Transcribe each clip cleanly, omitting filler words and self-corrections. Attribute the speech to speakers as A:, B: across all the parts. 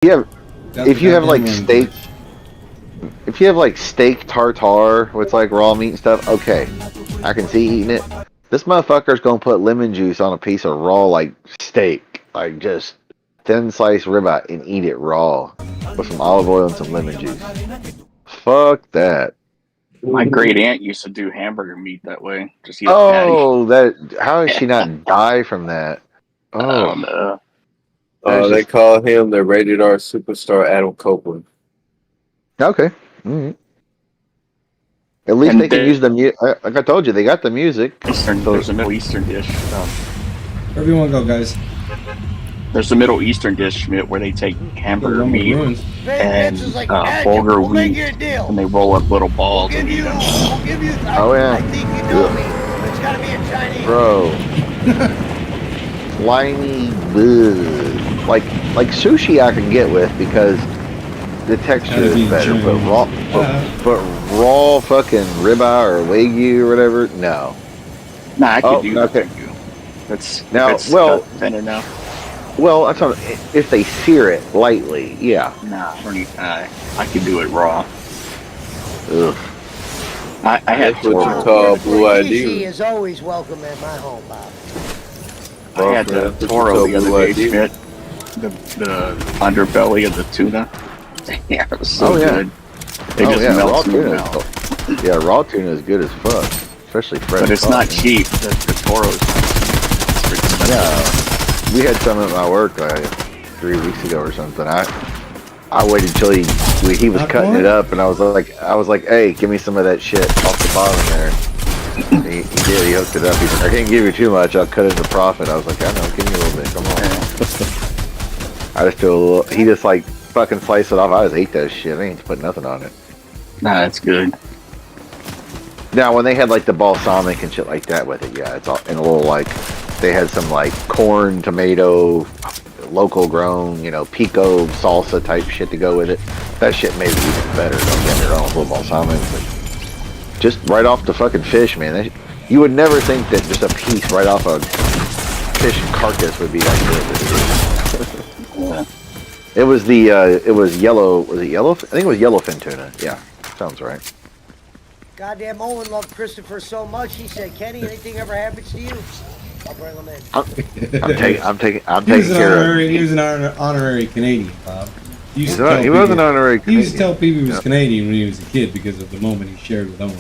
A: Yeah, if you have like steak, if you have like steak tartare with like raw meat and stuff, okay, I can see eating it. This motherfucker's gonna put lemon juice on a piece of raw like steak, like just thin sliced ribeye, and eat it raw with some olive oil and some lemon juice. Fuck that.
B: My great aunt used to do hamburger meat that way. Just eat a
A: Oh, that! How did she not die from that?
B: patty. I
A: Oh,
B: don't know.
C: They call him the rated R superstar Adam Copeland.
A: okay. Mm-hmm. At least
B: And
A: they can use the music. Like I told you, they got the music.
B: There's a Middle Eastern dish.
D: Wherever you want to go, guys.
B: There's a Middle Eastern dish, Schmidt, where they take hamburger meat and bulgur wheat, and they roll up little balls and eat them.
A: Oh yeah.
E: I think you know me. It's got to be a Chinese.
A: Bro. Slimy, bleh. Like sushi I can get with because the texture is better, but raw fucking ribeye or wagyu or whatever, no.
B: Nah, I could do that.
A: Okay.
B: That's tender now.
A: Well, that's not, if they sear it lightly, yeah.
B: Nah, I could do it raw.
A: Ugh.
B: I had
C: That's what you call blue
E: Free
C: ID.
E: is always welcome at my home, Bob.
B: I had the Toro the other day, Schmidt. The underbelly of the tuna. Yeah, it was so good. They just melt
A: raw
B: in
A: tuna.
B: your mouth.
A: Yeah, raw tuna is good as fuck, especially fresh.
B: But it's not cheap. The Toro's pretty expensive.
A: Yeah, we had some at my work 3 weeks ago or something. I waited till he was cutting it up, and I was like, hey, give me some of that shit off the bottom there. He did. He hooked it up. He's like, I can't give you too much. I'll cut it into profit. I was like, I know. Give me a little bit. Come on. I just do a little. He just like fucking sliced it off. I just ate that shit. I ain't put nothing on it.
B: Nah, it's good.
A: Now, when they had like the balsamic and shit like that with it, yeah, it's all in a little like they had some like corn, tomato, local grown, pico salsa type shit to go with it. That shit made it even better. Don't get me wrong, with little balsamic, but just right off the fucking fish, man. You would never think that just a piece right off a fish carcass would be like good. It was it was yellow. Was it yellow? I think it was yellowfin tuna. Yeah, sounds right.
E: Goddamn Owen loved Christopher so much. He said, "Kenny, anything ever happens to you, I'll bring him in."
A: I'm taking care of it.
D: He was an honorary Canadian, Bob.
A: He was an honorary Canadian.
D: He used to tell people he was Canadian when he was a kid because of the moment he shared with Owen.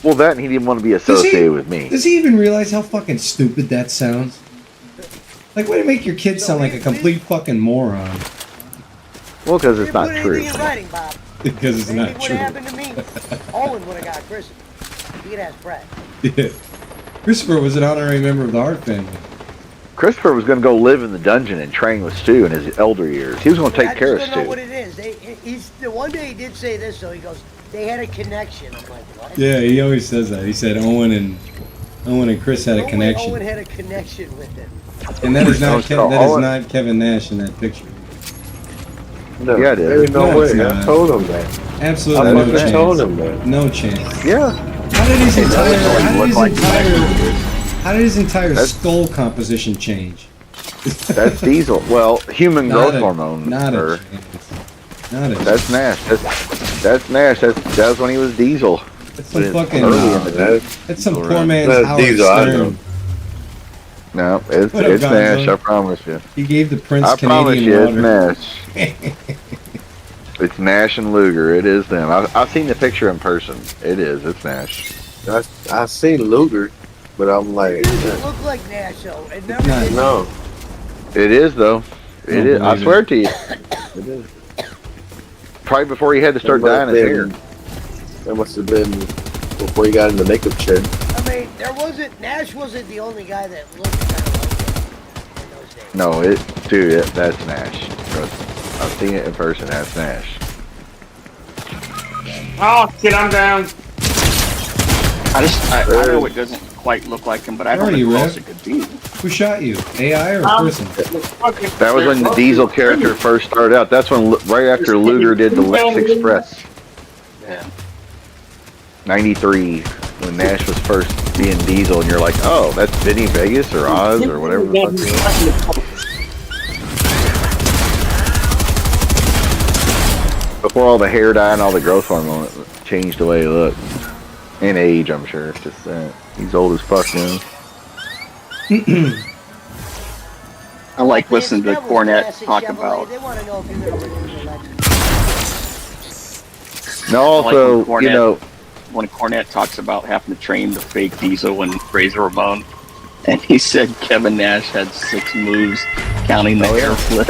A: Well, that and he didn't want to be associated with me.
D: Does he even realize how fucking stupid that sounds? Like, way to make your kid sound like a complete fucking moron.
A: Well, because it's not true.
E: In writing, Bob.
D: Because it's not true.
E: What happened to me? Owen would have got Christopher. He could ask Brett.
D: Yeah. Christopher was an honorary member of the Hart family.
A: Christopher was going to go live in the dungeon and train with Stu in his elder years. He was going to take care of Stu.
E: I don't know what it is. One day he did say this, though. He goes, they had a connection. I'm like, what?
D: Yeah, he always says that. He said Owen and Chris had a connection.
E: Owen had a connection with him.
D: And that is not not Kevin Nash in that picture.
C: No,
A: yeah, it is.
C: No way. I told him that.
D: Absolutely no chance.
C: Told him that.
D: No chance.
A: Yeah.
D: How did his entire skull composition change?
A: That's Diesel. Well, human growth hormone.
D: Not a chance.
A: That's Nash. That's Nash. That was when he was Diesel.
D: That's some fucking. That's some poor man's Howard
C: Diesel.
D: Stern.
A: No, it's Nash. I promise you.
D: He gave the Prince
A: I
D: Canadian
A: promise you, it's Nash. It's Nash and Luger. It is them. I've seen the picture in person. It is. It's Nash.
C: I seen Luger, but I'm like,
E: It doesn't look like Nash, though. It never did.
C: no.
A: It is though. It is. I swear to you. It is. Probably before he had to start dyeing his hair.
C: That must have been before he got in the makeup chair.
E: I mean, Nash wasn't the only guy that looked kind of like that in those days.
A: No, that's Nash. I've seen it in person. That's Nash.
F: Oh shit, I'm down.
B: I know it doesn't quite look like him, but I don't know who else it could be.
D: Who shot you? AI or person?
A: That was when the Diesel character first started out. That's when right after Luger did the Lex Express.
B: Yeah.
A: 93, when Nash was first being Diesel, and you're like, oh, that's Vinny Vegas or Oz or whatever the fuck it was. before all the hair dye and all the growth hormone changed the way he looked. And age, I'm sure. It's just he's old as fuck now.
B: I like listening to Cornette talk
E: Chevrolet,
B: about.
E: They want to know if you're going to renew the electric.
A: Now, also,
B: like
A: you know,
B: when Cornette talks about having to train the fake Diesel and Razor Ramon, and he said Kevin Nash had 6 moves, counting the hair flip.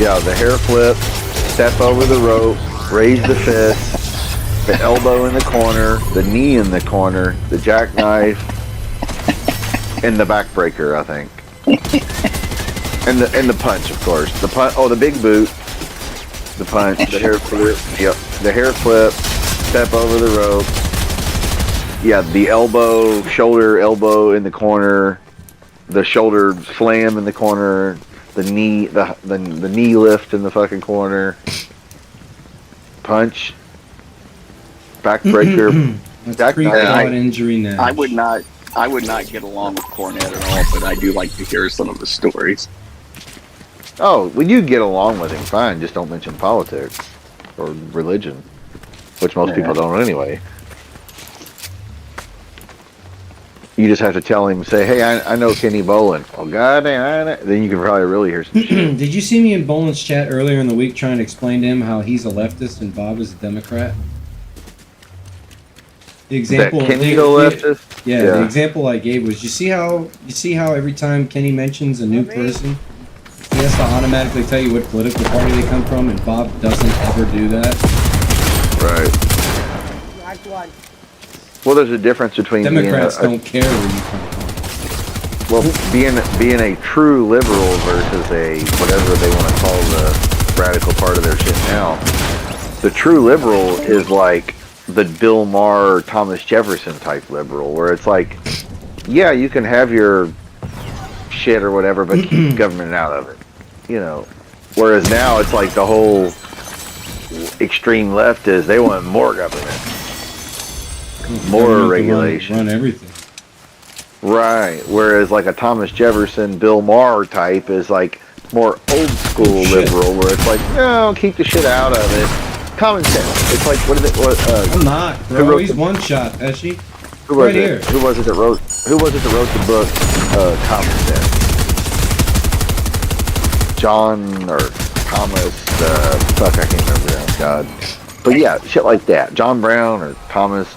A: yeah, the hair flip, step over the rope, raise the fist, the elbow in the corner, the knee in the corner, the jackknife, and the backbreaker, I think. And the punch, of course. The punch. Oh, the big boot. The punch. The hair flip. Yep. The hair flip. Step over the rope. Yeah, the elbow, shoulder, elbow in the corner. The shoulder slam in the corner. The knee, the knee lift in the fucking corner. Punch. Backbreaker.
D: That's pre-quad injury now.
B: I would not get along with Cornette at all, but I do like to hear some of the stories.
A: Oh, well, you get along with him fine. Just don't mention politics or religion, which most people don't anyway. You just have to tell him, say, "Hey, I know Kenny Bolin." Oh, goddamn! Then you can probably really hear some shit.
D: Did you see me in Bolin's chat earlier in the week trying to explain to him how he's a leftist and Bob is a Democrat? The example.
A: That Kenny's a leftist.
D: Yeah, the example I gave was you see how every time Kenny mentions a new person, he has to automatically tell you what political party they come from, and Bob doesn't ever do that.
A: Right.
E: Act one.
A: Well, there's a difference between
D: Democrats don't care where you come from.
A: Well, being a true liberal versus a whatever they want to call the radical part of their shit now. The true liberal is like the Bill Maher, Thomas Jefferson type liberal, where it's like, yeah, you can have your shit or whatever, but keep government out of it, you know. Whereas now it's like the whole extreme left is they want more government, more regulation,
D: run everything.
A: Right. Whereas like a Thomas Jefferson, Bill Maher type is like more old school liberal, where it's like, no, keep the shit out of it. Common sense. It's like, what is it?
D: I'm not, bro. He's one shot, Pesci.
A: Who was it? Who was it that wrote the book? Common Sense. John or Thomas? Fuck, I can't remember that. God. But yeah, shit like that. John Brown or Thomas.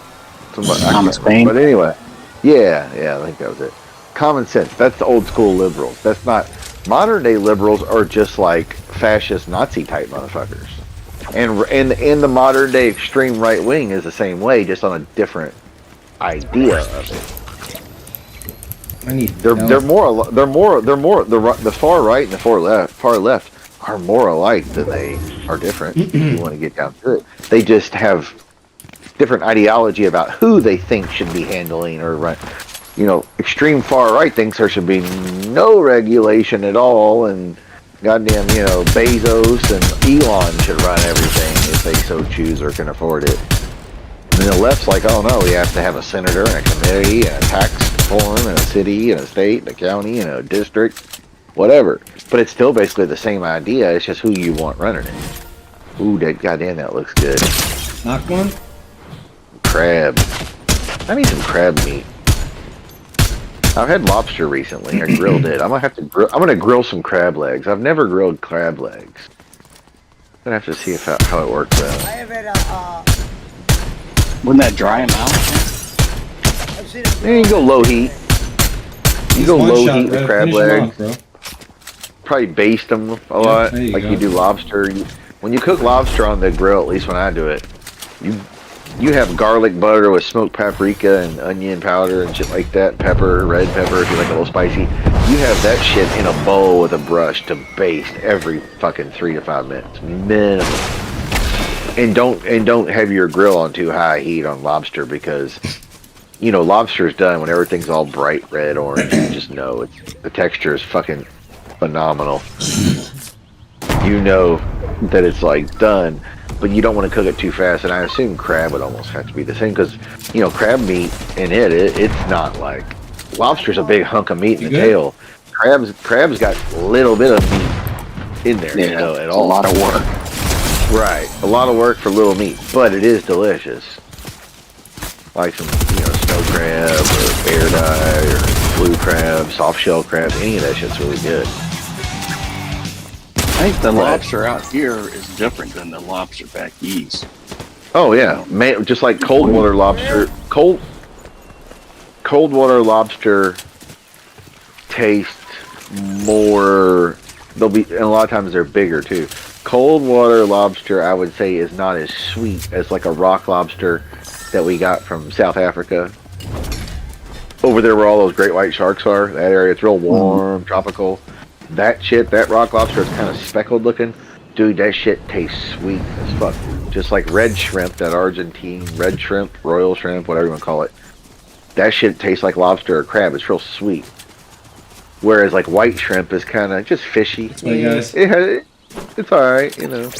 B: Thomas Paine.
A: But anyway, yeah, I think that was it. Common Sense. That's the old school liberals. That's not modern day liberals. Are just like fascist Nazi type motherfuckers. And the modern day extreme right wing is the same way, just on a different idea of it. The far right and the far left are more alike than they are different. If you want to get down to it, they just have different ideology about who they think should be handling or run. You know, extreme far right thinks there should be no regulation at all, and goddamn, you know, Bezos and Elon should run everything if they so choose or can afford it. And then the left's like, oh no, we have to have a senator and a committee and a tax form and a city and a state and a county and a district, whatever. But it's still basically the same idea. It's just who you want running it. Ooh, goddamn, that looks good.
D: Knock one?
A: Crab. I need some crab meat. I've had lobster recently. I grilled it. I'm gonna grill some crab legs. I've never grilled crab legs. I'm gonna have to see how it works out.
E: I have had
B: Wouldn't that dry them out?
E: I've seen
A: You can go low heat. You go low heat with crab legs. Probably baste them a lot, like you do lobster. When you cook lobster on the grill, at least when I do it, you have garlic butter with smoked paprika and onion powder and shit like that, pepper, red pepper if you like a little spicy. You have that shit in a bowl with a brush to baste every fucking 3 to 5 minutes minimum. And don't have your grill on too high heat on lobster, because you know lobster's done when everything's all bright red orange. You just know the texture is fucking phenomenal. You know that it's like done. But you don't want to cook it too fast, and I assume crab would almost have to be the same, because you know crab meat in it's not like lobster's a big hunk of meat in the tail. Crab's got a little bit of meat in there, you know, at all.
B: A lot of work.
A: Right. A lot of work for little meat, but it is delicious. Like some, snow crab or bear dye or blue crab, soft shell crab. Any of that shit's really good.
B: I think the lobster out here is different than the lobster back east.
A: Oh yeah, just like cold water lobster. Cold water lobster tastes more. They'll be, and a lot of times they're bigger too. Cold water lobster, I would say, is not as sweet as like a rock lobster that we got from South Africa. Over there where all those great white sharks are, that area, it's real warm, tropical. That shit, that rock lobster is kind of speckled looking. Dude, that shit tastes sweet as fuck. Just like red shrimp, that Argentine red shrimp, royal shrimp, whatever you want to call it. That shit tastes like lobster or crab. It's real sweet. Whereas like white shrimp is kind of just fishy.
D: Hey guys.
A: It's alright,
E: Here we go.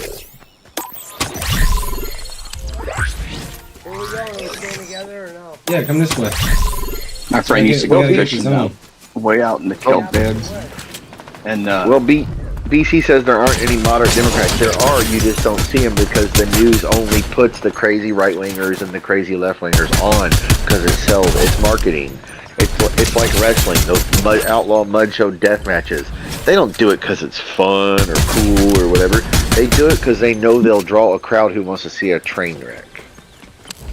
E: Are we staying together or no?
D: Yeah, come this way.
B: My friend used to go
D: We gotta get
B: fishing
D: the zone.
B: way out in the kelp beds. And
A: well, BC says there aren't any moderate Democrats. There are, you just don't see them because the news only puts the crazy right-wingers and the crazy left-wingers on because it sells, it's marketing. It's like wrestling, those outlaw mud show death matches. They don't do it because it's fun or cool or whatever. They do it because they know they'll draw a crowd who wants to see a train wreck.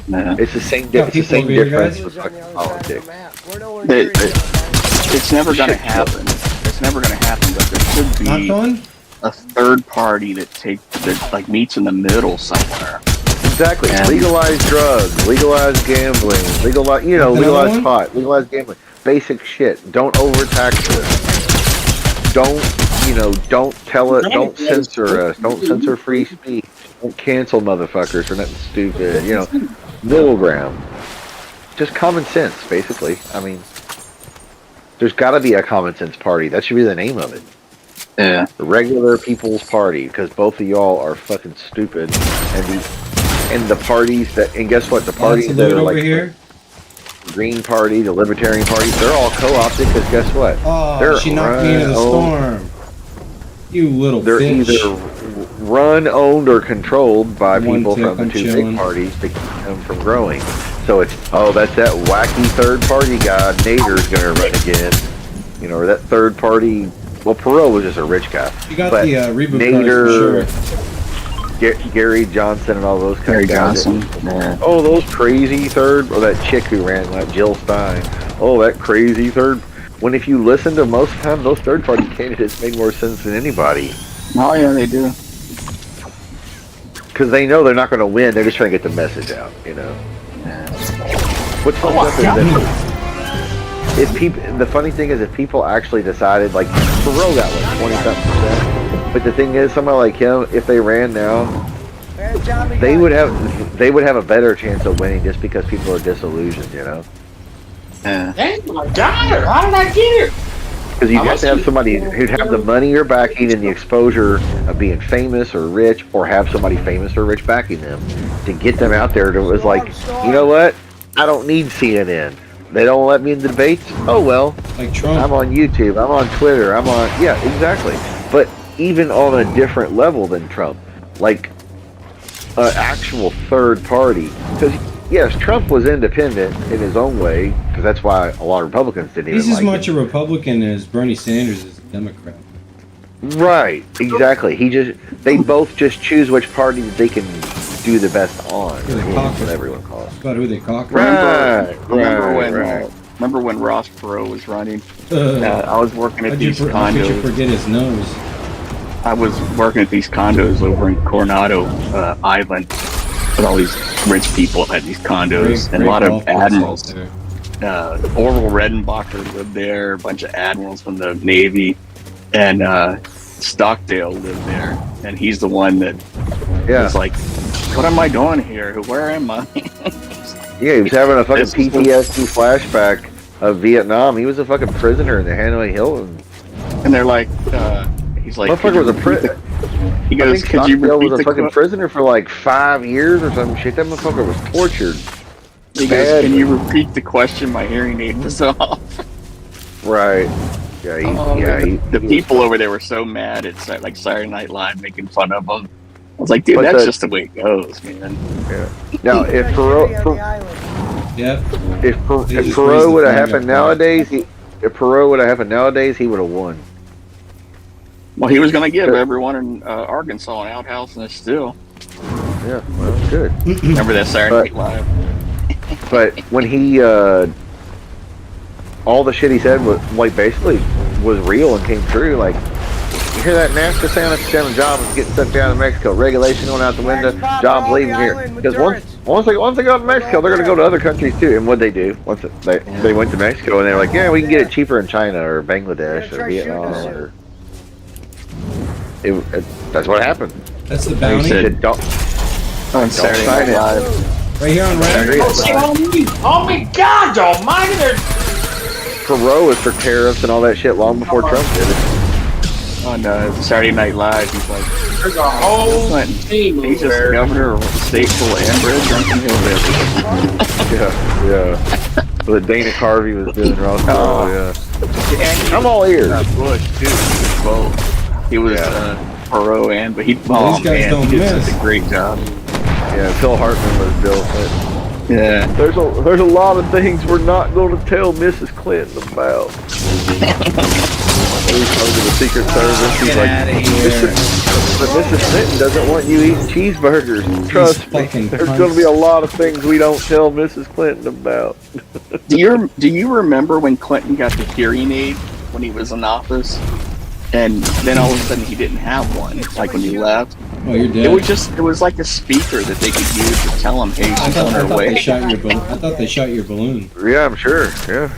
A: It's the same,
D: Yeah,
A: it's the same
D: people over here,
A: difference
D: guys.
A: with
E: Who's on the
A: fucking
E: other side of the
A: politics.
E: map? We're nowhere near each other.
B: it's never going to happen. It's never going to happen, but there should
D: Not
B: be
D: going?
B: a third party that like meets in the middle somewhere.
A: Exactly.
B: And-
A: Legalize drugs, legalize gambling, legalize
D: Another one?
A: pot, legalize gambling. Basic shit. Don't overtax us. Don't tell it, don't censor us, don't censor free speech, don't cancel motherfuckers for nothing stupid, middle ground. Just common sense, basically. I mean, there's gotta be a common sense party. That should be the name of it.
B: Yeah.
A: The regular people's party, because both of y'all are fucking stupid, and the parties that, and guess what, the parties
D: Lots of
A: that
D: loot
A: are
D: over
A: like
D: here.
A: the Green Party, the Libertarian Party, they're all co-opted, because guess what?
D: Oh,
A: They're
D: she knocked me into the storm. You little
A: They're
D: bitch.
A: either run, owned, or controlled by
D: One
A: people
D: tick,
A: from the
D: I'm
A: two
D: chilling.
A: big parties to keep them from growing. So it's, that's that wacky third party guy, Nader's gonna run again. Or that third party, well, Perot was just a rich guy.
D: You got
A: but
D: the reboot
A: Nader,
D: cards for sure.
A: Gary Johnson and all those kind
B: Gary
A: of guys.
B: Johnson. Yeah.
A: Oh, those crazy third, or that chick who ran, like Jill Stein. Oh, that crazy third. When if you listen to most of the time, those third party candidates made more sense than anybody.
B: Oh yeah, they do.
A: Because they know they're not going to win. They're just trying to get the message out, What's fucked up is that if people, the funny thing is if people actually decided, like, Thoreau got like 20-something%. But the thing is, somebody like him, if they ran now, they would have a better chance of winning just because people are disillusioned,
B: Yeah.
F: Dang, I got her. How did I get her?
A: Because you have to have somebody who'd have the money you're backing and the exposure of being famous or rich, or have somebody famous or rich backing them to get them out there. It was like, you know what? I don't need CNN. They don't let me in the debates. Oh well,
D: Like Trump.
A: I'm on YouTube. I'm on Twitter. Yeah, exactly. But even on a different level than Trump, like an actual third party. Because yes, Trump was independent in his own way, because that's why a lot of Republicans didn't
D: He's
A: even
D: as
A: like
D: much
A: him.
D: a Republican as Bernie Sanders is a Democrat.
A: Right, exactly. They both just choose which party that they can do the best on.
D: Who they
A: Or
D: caucus
A: whatever you
D: for.
A: want to call it.
D: It's about who they caucus.
B: Remember when Ross Perot was running? I was working at
D: How'd you
B: these
D: how could you
B: condos.
D: forget his nose?
B: I was working at these condos over in Coronado Island with all these rich people at these condos, and a lot of admirals. Orville Redenbacher lived there, a bunch of admirals from the Navy, and Stockdale lived there, and he's the one that was like, what am I doing here? Where am I?
A: Yeah, he was having a fucking
B: This is the-
A: PTSD flashback of Vietnam. He was a fucking prisoner in the Hanoi Hilton.
B: And they're like, he's like,
A: Motherfucker was a prisoner.
B: he
A: I
B: goes,
A: think
B: could you
A: Stockdale
B: repeat
A: was a
B: the
A: fucking
B: que-"
A: prisoner for like 5 years or some shit. That motherfucker was tortured.
B: He goes,
A: Bad.
B: can you repeat the question? My hearing aid was off.
A: Right. Yeah,
B: The people over there were so mad at like Saturday Night Live making fun of him. was like, dude,
A: But
B: that's
A: the-
B: just the way it goes, man.
A: Now, if
E: Kenny
A: Perot,
E: on the island.
D: Yep.
A: if
D: They just raised
A: Perot
D: the
A: would have
D: flag
A: happened
D: up front.
A: nowadays, if Perot would have happened nowadays, he would have won.
B: Well, he was going to give everyone in Arkansas an outhouse and a still.
A: Yeah, well, good.
B: Remember that Saturday Night Live?
A: But when he, all the shit he said was like basically was real and came true. Like you hear that NAFTA sound at the seven jobs getting stuck down in Mexico, regulation going out the window, jobs leaving here. Because once they go to Mexico, they're going to go to other countries too. And what they do once they went to Mexico and they're like, yeah, we can get it cheaper in China or Bangladesh or Vietnam or. That's what happened.
D: That's the
A: He
D: bounty.
A: said, don't
B: On Saturday Night
A: sign it.
B: Live.
D: Right here on Red.
F: Oh my God, almighty! They're
A: Perot was for tariffs and all that shit long before Trump did it.
B: On Saturday Night Live, he's like,
F: there's a whole
B: Clinton,
F: team
B: he's just
F: there.
B: governor of a state full of inbred drunken hillbillies.
A: Yeah. What Dana Carvey was doing wrong.
B: Oh.
A: Yeah. I'm all ears.
B: Bush, too. He was both. He was Perot but he,
D: These
B: oh
D: guys
B: man,
D: don't
B: he did
D: miss.
B: such a great job.
A: Yeah, Phil Hartman was Bill Clinton.
B: Yeah.
A: There's a lot of things we're not going to tell Mrs. Clinton about. He's talking to the Secret Service. He's
D: Get
A: like,
D: out of here.
A: but Mrs. Clinton doesn't want you eating cheeseburgers. Trust me.
D: fucking
A: There's
D: cunts.
A: going to be a lot of things we don't tell Mrs. Clinton about.
B: Do you remember when Clinton got the hearing aid when he was in office? And then all of a sudden he didn't have one, like when he left.
D: Oh, you're dead.
B: It was like a speaker that they could use to tell him, hey,
D: I
B: she's
D: thought,
B: on
D: I
B: her
D: thought
B: way.
D: they shot your balloon. I thought they shot your balloon.
A: Yeah, I'm sure. Yeah.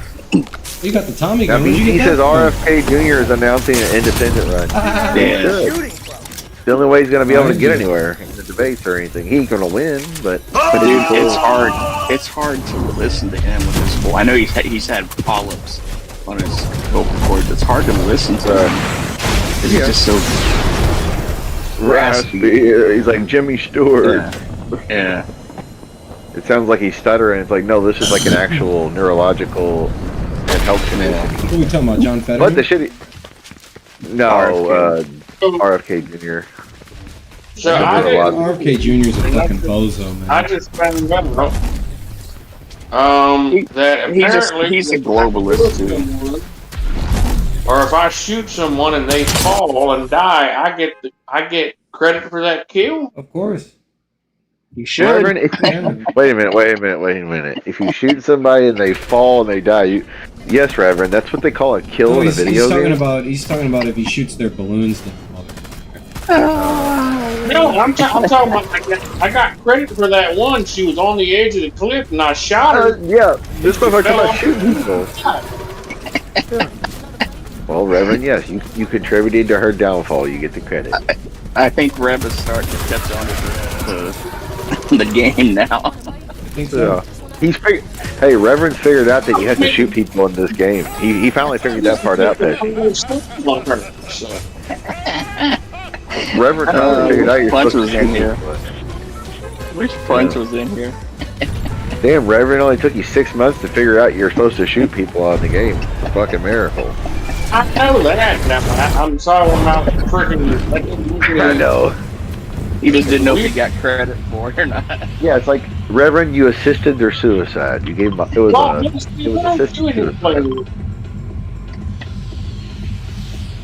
D: You got the Tommy
A: I
D: gun.
A: mean,
D: Where'd you
A: he
D: get
A: says
D: that from?
A: RFK Jr. is announcing an independent run.
B: Yeah.
A: Good.
E: Shooting from.
A: The only way he's going to be able to get anywhere in the debates or anything. He ain't going to win, but
B: Dude, it's hard. It's hard to listen to him with his voice. I know he's had polyps on his vocal cords. It's hard to listen to him. He's just so raspy.
A: He's like Jimmy Stewart.
B: Yeah.
A: It sounds like he's stuttering. It's like, no, this is like an actual neurological and health condition.
D: What are we talking about, John
A: But
D: Fetterman?
A: the shitty. No, RFK Jr.
F: So
A: I
F: I
A: did a lot.
F: didn't.
D: RFK Jr. is a fucking bozo, man.
F: I just found out. That apparently
B: He's a globalist too.
F: or if I shoot someone and they fall and die, I get credit for that kill.
D: Of course.
B: He should.
A: Reverend, wait a minute. If you shoot somebody and they fall and they die, yes, Reverend, that's what they call a kill
D: No,
A: in a
D: he's
A: video
D: talking
A: game.
D: about if he shoots their balloons, then
F: No, I'm talking about. I got credit for that one. She was on the edge of the cliff and I shot her.
A: Yeah, this motherfucker's about shooting people. Well, Reverend, yes, you contributed to her downfall. You get the credit.
B: I think Rev is starting to catch on to the game now.
D: I think so.
A: Hey, Reverend's figured out that you have to shoot people in this game. He finally figured that part out. Reverend finally figured out you're
B: Punch
A: supposed to
B: was in
A: shoot
B: here.
A: people.
B: Which punch was in here?
A: Damn, Reverend, only took you 6 months to figure out you're supposed to shoot people on the game. It's a fucking miracle.
F: I know that. Now, I'm sorry about freaking.
A: I know.
B: He just didn't know if he got credit for it or not.
A: Yeah, it's like, Reverend, you assisted their suicide. You gave them, it was assisted suicide.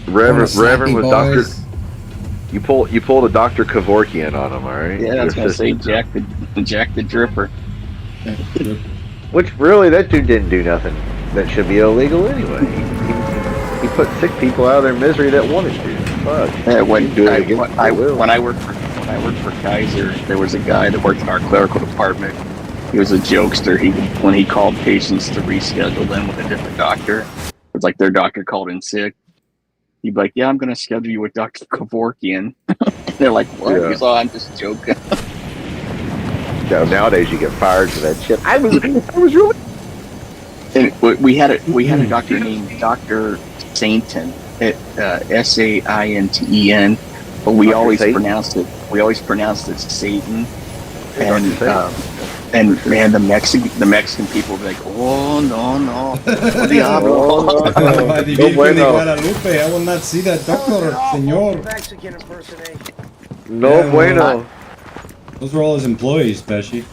A: Reverend was Dr. You pulled a Dr. Kevorkian on him, alright?
B: Yeah, I was gonna say Jack the Dripper.
A: Which, really, that dude didn't do nothing that should be illegal anyway. He put sick people out of their misery that wanted to. Fuck.
B: Yeah, when
A: I will.
B: when I worked for Kaiser, there was a guy that worked in our clerical department. He was a jokester. When he called patients to reschedule them with a different doctor, it's like their doctor called in sick. He'd be like, "Yeah, I'm going to schedule you with Dr. Kevorkian." They're like, "What?"
A: Yeah.
B: He's like, "I'm just joking."
A: No, nowadays you get fired for that shit. I was really.
B: And we had a doctor named Dr. Sainten, Sainten, but we
A: Dr.
B: always
A: Satan?
B: pronounced it Satan.
A: Dr. Satan.
B: And man, the Mexican people would be like, "Oh no, diablo."
D: By the
A: No
D: Virgen de
A: bueno.
D: Guadalupe, I will not see that doctor,
E: Awful
D: senor.
E: Mexican impersonation.
A: No
D: Yeah, well,
A: bueno.
D: Those were all his employees, Pesci.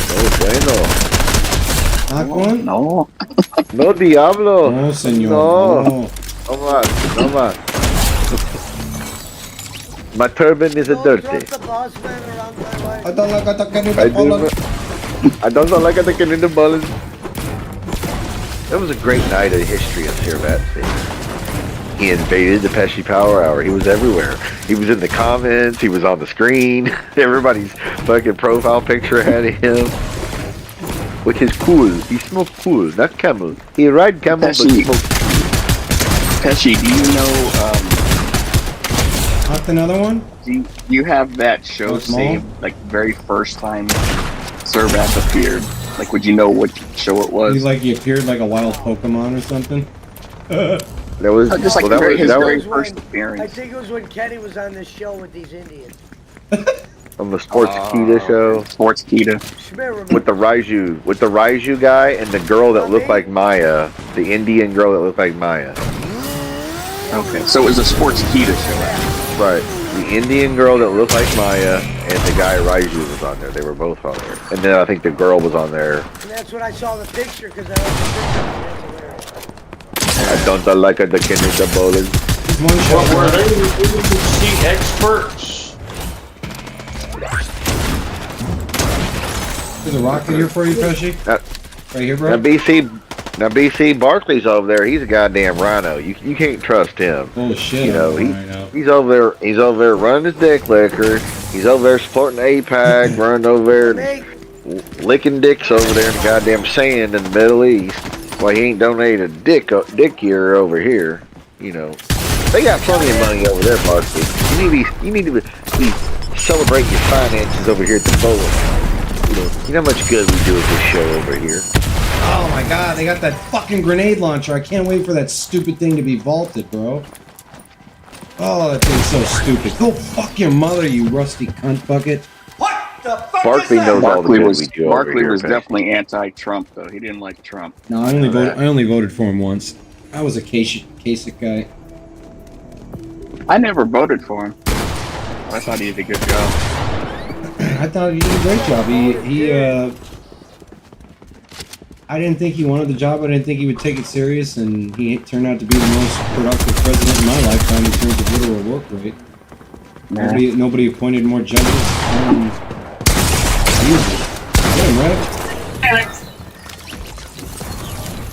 A: No bueno.
D: Knock one?
B: No.
A: No diablo.
D: No, senor.
A: No.
D: No.
A: No más. No más. My turban is
E: Don't
A: dirty.
E: drop the boss man around my wife.
D: I don't like attacking
A: I
D: the
A: do.
D: Poland.
A: I don't like it in the balls. That was a great night of history of Sirvat City. He invaded the Pesci Power Hour. He was everywhere. He was in the comments. He was on the screen. Everybody's fucking profile picture had him. Which is cool. He smoked cool, not camel. He ride camel, but
B: Pesci.
A: smoked.
B: Pesci, do you know?
D: Knocked another one?
B: Do you have that show
D: Oh, small?
B: saved? Like very first time Servath appeared. Like, would you know what show it was?
D: He appeared like a wild Pokemon or something.
A: That was
B: Just like
A: well, that was,
B: his
A: that
B: very
A: was
B: first
E: I
B: appearance.
E: think it was when Kenny was on this show with these Indians.
A: on the Sports Kita show
B: Sports Kita.
E: Schmidt remember.
A: with the Raiju guy and the girl that looked like Maya, the Indian girl that looked like Maya.
B: Okay, so it was a Sports Kita show.
A: Right. The Indian girl that looked like Maya and the guy Raiju was on there. They were both on there. And then I think the girl was on there.
E: And that's when I saw the picture because I like the picture. That's hilarious.
A: I don't like it, the kid in the bowling.
D: One shot.
F: What were they? See experts.
D: There's a rocket here for you, Pesci. Right here, bro.
A: Now BC Barkley's over there. He's a goddamn rhino. You can't trust him.
D: Bullshit.
A: You know,
D: right now.
A: he's over there running his dick liquor. He's over there sporting APAC, running over there, licking dicks over there in the goddamn sand in the Middle East. Well, he ain't donated a dick year over here. You know, they got plenty of money over there, Barkley. You need to be celebrating your finances over here at the bowling. You know how much good we do with this show over here.
D: Oh my god, they got that fucking grenade launcher. I can't wait for that stupid thing to be vaulted, bro. Oh, that thing's so stupid. Go fuck your mother, you rusty cunt bucket.
E: What the fuck
A: Barkley
E: is that?
A: knows all the
B: Barkley
A: good
B: was
A: we do over
B: Barkley
A: here,
B: was
A: man.
B: definitely anti-Trump though. He didn't like Trump.
D: No, I only voted for him once. I was a Kasich guy.
B: I never voted for him. I thought he did a good job.
D: I thought he did a great job. I didn't think he wanted the job. I didn't think he would take it serious, and he turned out to be the most productive president in my lifetime in terms of literal work rate.
B: Yeah.
D: Nobody appointed more judges. Easy. Get him, Rev.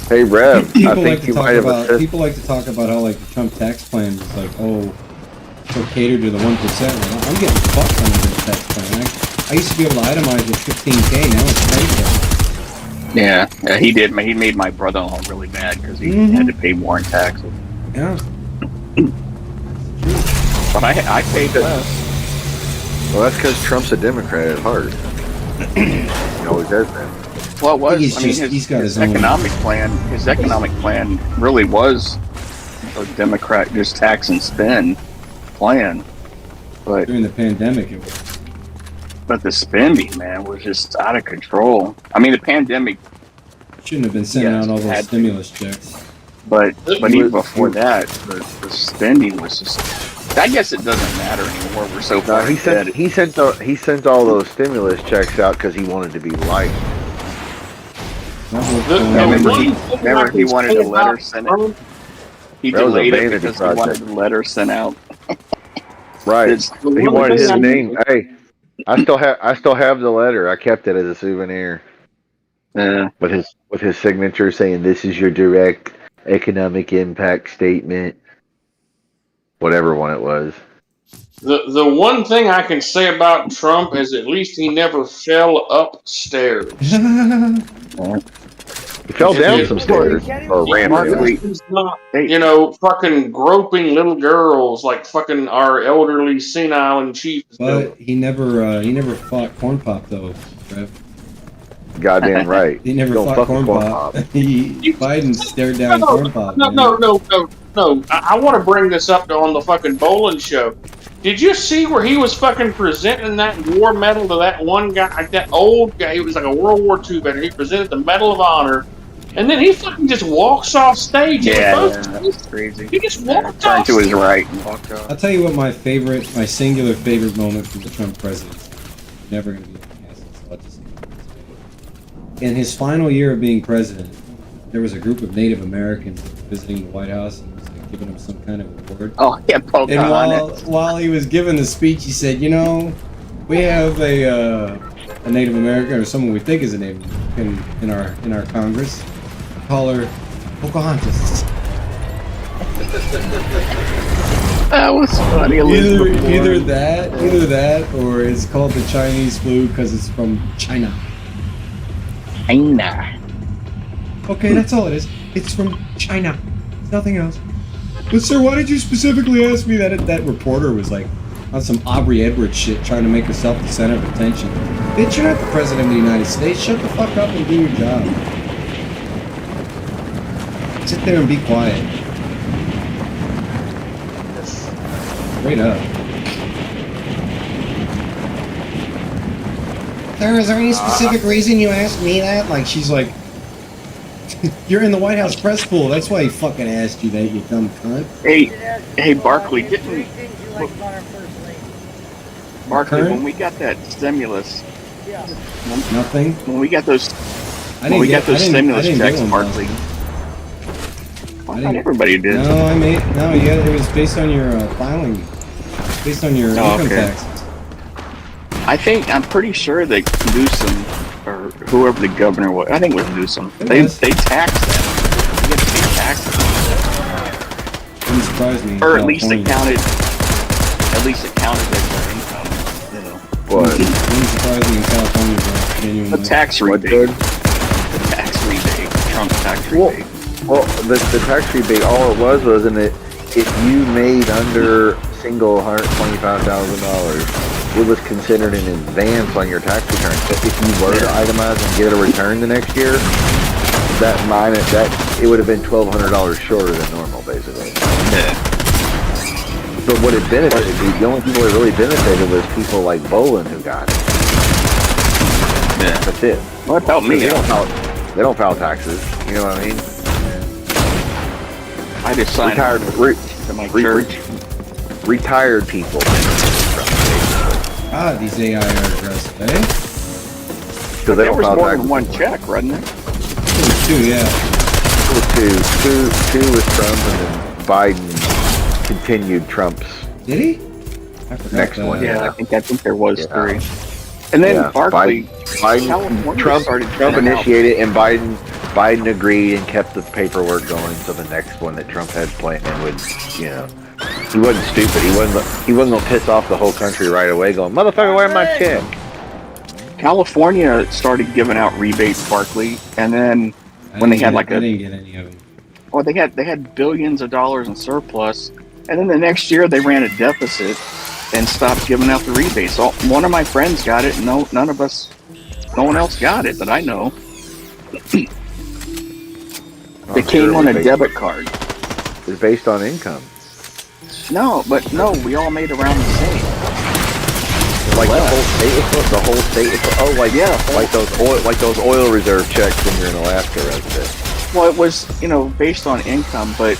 A: Hey, Rev, I
D: People
A: think
D: like to
A: you
D: talk
A: might have
D: about.
A: assisted.
D: People like to talk about how like the Trump tax plan is like, oh, so catered to the 1%. Like, I'm getting fucked under this tax plan. I used to be able to itemize with 15K. Now it's crazy.
B: Yeah, he did. He made my brother-in-law really mad because he had to pay more in taxes.
D: Yeah.
B: But I paid less.
A: Well, that's because Trump's a Democrat at heart. He always has been.
B: Well, it was.
D: He's got his own
B: economic plan. His economic plan really was a Democrat just tax and spend plan. But
D: during the pandemic. It was.
B: But the spending, man, was just out of control. I mean, the pandemic,
D: Shouldn't have been sending
B: Yes,
D: out all
B: had
D: those
B: to.
D: stimulus checks.
B: but even before that, the spending was just. I guess it doesn't matter anymore. We're so
A: No,
B: far
A: he
B: ahead.
A: sent all those stimulus checks out because he wanted to be liked.
B: Remember he wanted a letter sent out. He
A: That was a
B: delayed it
A: vanity
B: because
A: project.
B: he wanted the letter sent out.
A: Right.
B: It's-
A: He wanted his name. Hey, I still have the letter. I kept it as a souvenir with his signature saying, "This is your direct economic impact statement." Whatever one it was.
F: The one thing I can say about Trump is at least he never fell upstairs.
A: He fell down
F: Yeah.
A: some stairs or ran.
B: Markley-
F: He's not, fucking groping little girls like fucking our elderly senile and chief is doing.
D: But he never fought Corn Pop though, Trev.
A: Goddamn right.
D: He never
A: Don't
D: fought
A: fuck
D: Corn
A: with
D: Pop. Biden stared down Corn Pop. man.
F: No. I want to bring this up on the fucking bowling show. Did you see where he was fucking presenting that war medal to that one guy, that old guy? He was like a World War II veteran. He presented the Medal of Honor, And then he fucking just walks off stage.
B: Yeah, that's crazy.
F: He just
B: Yeah,
F: walked
B: turned
F: off
B: to his
F: stage.
B: right and walked off.
D: I'll tell you what my singular favorite moment from the Trump presidency. Never gonna be able to guess it, so I'll just. In his final year of being president, there was a group of Native Americans visiting the White House and he was like, giving them some kind of award.
B: Oh, yeah,
D: And
B: Pocahontas.
D: while he was giving the speech, he said, "You know, we have a Native American or someone we think is a Native American in our Congress. Call her Pocahontas."
B: That was funny.
D: Either that, or it's called the Chinese flu because it's from China.
B: China.
D: Okay, that's all it is. It's from China. It's nothing else. But sir, why did you specifically ask me that? That reporter was like on some Aubrey Edwards shit, trying to make herself the center of attention. Bitch, you're not the president of the United States. Shut the fuck up and do your job. Sit there and be quiet. Straight up. Sir, is there any specific reason you asked me that? Like, she's like, you're in the White House press pool. That's why he fucking asked you that, you dumb cunt.
B: Hey, Barkley,
E: Three
B: didn't
E: things you like about our first lady.
B: Barkley
D: Current?
B: when we got that stimulus?
E: Yeah.
D: Nothing.
B: When we got those,
D: I
B: when we got those
D: I
B: stimulus
D: didn't
B: checks,
D: get one,
B: Barkley.
D: I
B: Not
D: didn't-
B: everybody did.
D: No, it was based on your filing, based on your income
B: okay.
D: taxes.
B: I'm pretty sure that Newsom or whoever the governor was, I think it was Newsom.
D: It
B: They
D: was.
B: taxed that. You get to pay taxes,
D: Wouldn't surprise me. in
B: or at least it
D: California.
B: counted. At least it counted as their income. You know,
A: What?
D: Wouldn't surprise me in California, bro.
B: the
D: Genuinely.
B: tax
A: What
B: rebate.
A: good?
B: The tax rebate. Trump's tax
A: Well,
B: rebate.
A: Well, the tax rebate, all it was in it, if you made under single $125,000, it was considered an advance on your tax return. So if you were to itemize and get a return the next year, it would have been $1,200 shorter than normal, basically.
B: Yeah.
A: But what it benefited, the only people that really benefited was people like Bolin who got it.
B: Yeah.
A: That's it.
B: Well, it helped me
A: They
B: out.
A: they don't file taxes. You know what I mean?
B: I just signed
A: Retired,
B: to my church.
A: retired people.
D: Ah, these AI are aggressive, eh?
A: Because they
B: There
A: don't
B: was
A: file
B: more
A: taxes.
B: than one check, wasn't there?
D: Two, yeah.
A: It was two with Trump, and then Biden continued Trump's.
D: Did he? I forgot
A: Next
D: that.
A: one,
B: Yeah, I think there was
A: Yeah.
B: 3. And then
A: Yeah,
B: Barkley,
A: Biden,
B: California
A: Trump
B: started
A: Trump
B: sending out-
A: initiated, and Biden agreed and kept the paperwork going. So the next one that Trump had planned would, you know, he wasn't stupid. He wasn't gonna piss off the whole country right away, going, "Motherfucker, where's my check?"
B: California started giving out rebates, Barkley, and then
D: I
B: when they
D: didn't
B: had
D: get-
B: like
D: I
B: a,
D: didn't get any of them.
B: well, they had billions of dollars in surplus, and then the next year they ran a deficit and stopped giving out the rebates. So one of my friends got it, and no one else got it that I know. They came on a debit card.
A: It's based on income.
B: No, we all made around the same.
A: Like the whole state. Oh, like
B: Yeah.
A: like those oil reserve checks when you're an Alaska resident.
B: Well, it was, based on income, but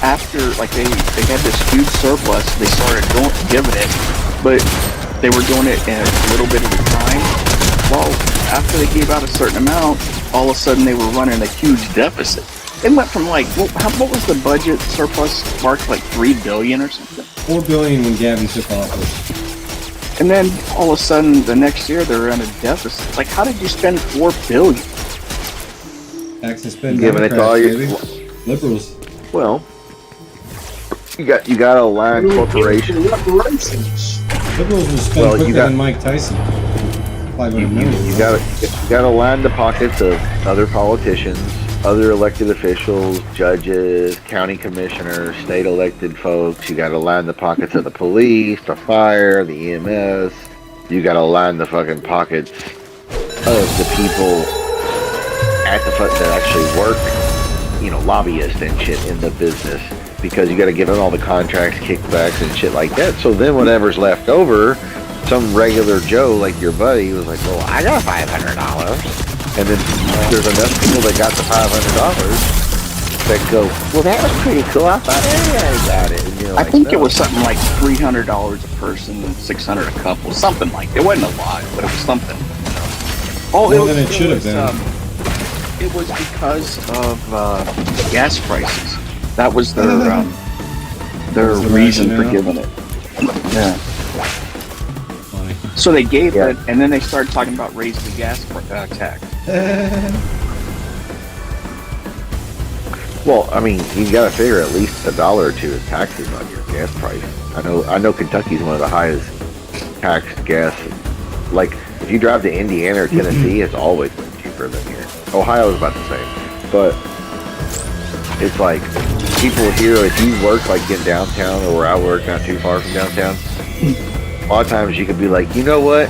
B: after, like, they had this huge surplus, they started giving it, but they were doing it in a little bit at a time. Well, after they gave out a certain amount, all of a sudden they were running a huge deficit. It went from, like, what was the budget surplus, Mark, like $3 billion or something?
D: $4 billion when Gavin took office.
B: And then all of a sudden, the next year, they're in a deficit. It's like, how did you spend $4 billion?
D: Tax and spend
A: Giving it to all your
D: baby. Liberals.
A: well, you got to align corporations.
D: Liberals will spend
A: Well, you
D: quicker
A: got-
D: than Mike Tyson. 500 million.
A: You got to line the pockets of other politicians, other elected officials, judges, county commissioners, state elected folks. You got to line the pockets of the police, the fire, the EMS. You got to line the fucking pockets of the people at the front that actually work, lobbyists and shit in the business, because you got to give them all the contracts, kickbacks, and shit like that. So then whatever's left over, some regular Joe like your buddy was like, "Well, I got $500. And then there's enough people that got the $500 that go, well, that was pretty cool. I thought everybody got it. And you're
B: I
A: like,
B: think it
A: no.
B: was something like $300 a person and $600 a couple, something like. It wasn't a lot, but it was something. Oh,
D: More than it should have been.
B: It was because of gas prices. That was their
D: was the
B: reason for
D: rationale?
B: giving it. Yeah.
D: Funny.
B: So they gave it, and then they started talking about raising the gas tax.
A: Well, I mean, you got to figure at least $1 or $2 is taxes on your gas price. I know Kentucky's one of the highest taxed gas. Like, if you drive to Indiana or Tennessee, it's always been cheaper than here. Ohio's about the same, but it's like people here. If you work like in downtown or where I work, not too far from downtown, a lot of times you could be like, you know what?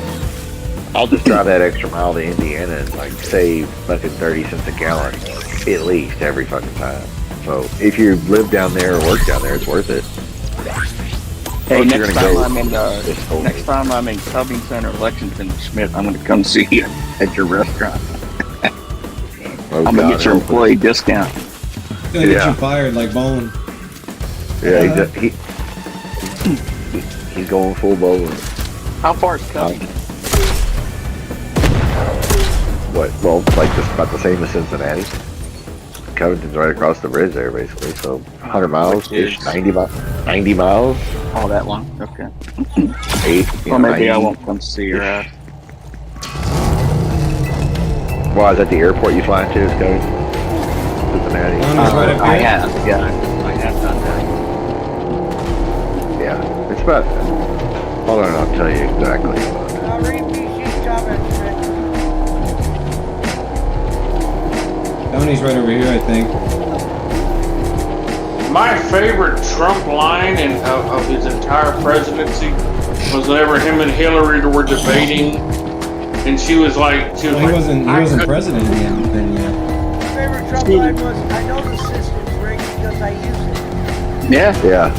A: I'll just drive that extra mile to Indiana and like save fucking 30 cents a gallon at least every fucking time. So if you live down there or work down there, it's worth it.
B: Hey,
A: You're
B: next
A: gonna
B: time
A: go
B: I'm in Covington or Lexington, Smith, I'm gonna come see you at your restaurant.
A: Oh,
B: I'm gonna
A: God,
B: get your employee discount.
D: Gonna get
A: Yeah.
D: you fired like bowling.
A: Yeah, he's going full bowling.
B: How far is Covington?
A: What? Well, like just about the same as Cincinnati. Covington's right across the bridge there, basically. So 100 miles,
B: Which
A: ish,
B: is-
A: 90 miles,
B: All that long? Okay.
A: 8.
B: Well, maybe
A: 90.
B: I won't come see your ass.
A: Well, is that the airport you fly into? Cincinnati.
D: Donnie's right up
B: I
D: here.
B: have, yeah. I have done that.
A: Yeah, it's about. Hold on, I'll tell you exactly.
E: Read me she's comments, Rick.
D: Donnie's right over here, I think.
F: My favorite Trump line of his entire presidency was whenever him and Hillary were debating, and she was like,
D: Well, he wasn't president then yet.
E: My favorite Trump line was, I know the system's rigged because I use it.
B: Yeah.
A: Yeah,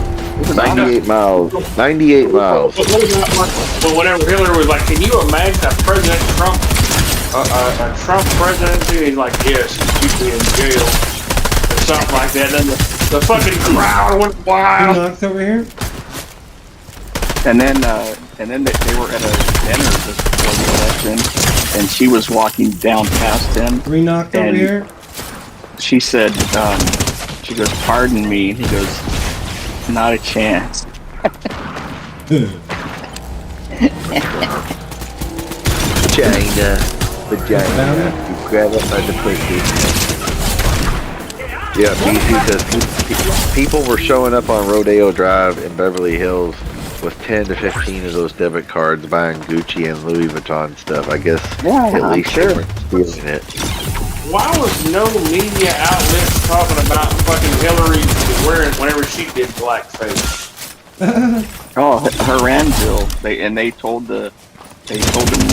A: 98 miles. 98 miles.
F: But whenever Hillary was like, can you imagine a President Trump, a Trump presidency? He's like, yes, he'd be in jail or something like that. Then the fucking crowd went
D: Who
F: wild.
D: knocked over here?
B: And then they were at a dinner just before the election, and she was walking down past him.
D: Three knocked over
B: And-
D: here?
B: She said, she goes, pardon me. He goes, not a chance.
A: Vagina. You grab it by the pussy. Yeah, BC says people were showing up on Rodeo Drive in Beverly Hills with 10 to 15 of those debit cards buying Gucci and Louis Vuitton stuff. I guess
B: Yeah,
A: at
B: I'm
A: least
B: sure.
A: they weren't stealing it.
F: Why was no media outlets talking about fucking Hillary wearing whenever she did blackface?
B: Oh, her and Bill. They told the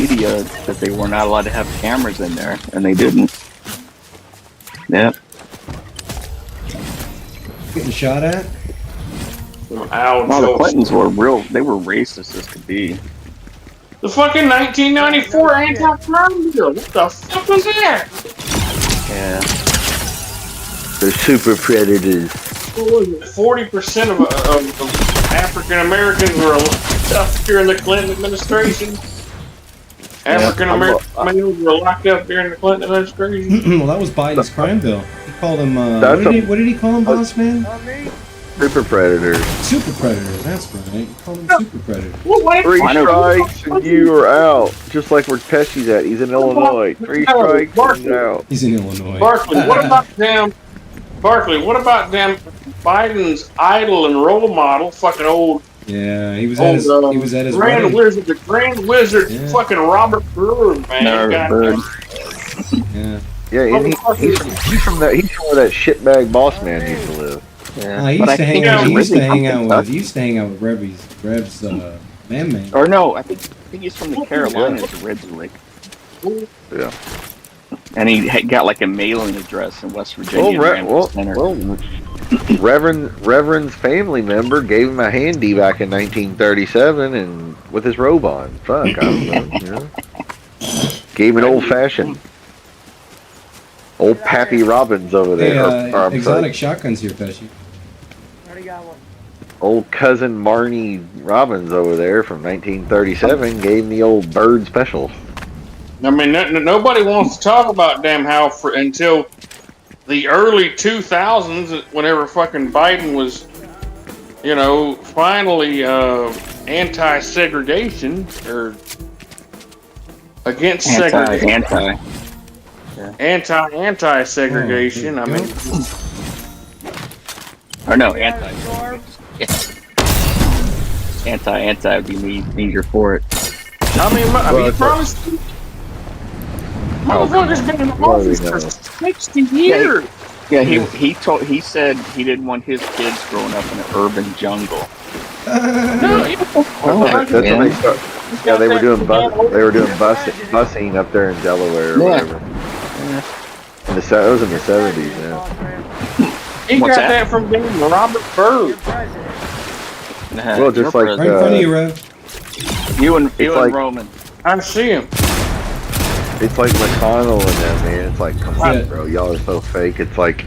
B: media that they were not allowed to have cameras in there, and they didn't. Yep.
D: Getting shot at?
F: Al
B: Well, the
F: Jolson.
B: Clintons they were racist as could be.
F: The fucking 1994 anti-crime bill. What the fuck was that?
B: Yeah.
A: They're super predators.
F: What was it? 40% of African Americans were up during the Clinton administration. African American males were locked up during the Clinton administration.
D: Well, that was Biden's crime bill. He called him,
A: That's
D: what did he call him, boss man?
E: Me?
A: Super predators.
D: Super predators, that's right. He called him super predators.
F: Well, wait,
A: 3
B: I know.
A: strikes and you are out. Just like where Pesci's at. He's in Illinois. 3 strikes and you're out.
D: He's in Illinois.
F: Barkley, what about damn Biden's idol and role model, fucking old
D: Yeah, he was at his
F: Grand
D: wedding.
F: Wizard, the Grand Wizard,
D: Yeah.
F: fucking Robert Brewer, man.
B: No,
F: Goddamn.
D: Yeah.
A: Yeah, and he's from where that shitbag boss man used to live.
B: Yeah.
D: He
B: But
D: used to hang
B: think
D: out.
B: he
D: He
B: was
D: used to
B: originally
D: hang
B: from
D: out with.
B: Kentucky.
D: He used to hang out with Rev's man.
B: Or no, I think he's from the Carolinas originally.
A: Yeah.
B: And he got like a mailing address in West Virginia.
A: Reverend's family member gave him a handy back in 1937 and with his robe on. Fuck, I don't know. You know? Gave him an old fashioned.
B: Yeah.
A: Gave him an old fashioned.
B: Old fashioned.
A: Old fashioned. Old Pappy Robbins over
D: Hey,
A: there. or I'm
D: exotic
A: sorry,
D: shotguns here, Pesci.
E: Already got one.
A: old cousin Marnie Robbins over there from 1937 gave me the old bird special.
F: I mean, nobody wants to talk about damn how until the early 2000s, whenever fucking Biden was, finally anti-segregation or against segregation, anti-segregation.
D: Oh,
F: I mean,
B: Or no,
E: You got a storm?
B: anti would be mean you're for it.
F: I mean,
A: Well,
F: promised. Motherfucker's been in
A: Well, we
F: office for
A: know.
F: 60 years.
B: Yeah, he said he didn't want his kids growing up in an urban jungle.
A: That's when they start. Yeah, they were doing busing up there in Delaware or whatever. It was in the 70s. Yeah.
F: He
B: What's
F: got
B: that?
F: that from being Robert Byrd.
E: You're president.
A: Well, just like
D: Right in front of you, Rev.
B: you and
A: like-
B: Roman.
F: I see him.
A: It's like McConnell and them, man. It's like, come on, bro, y'all are so fake. It's like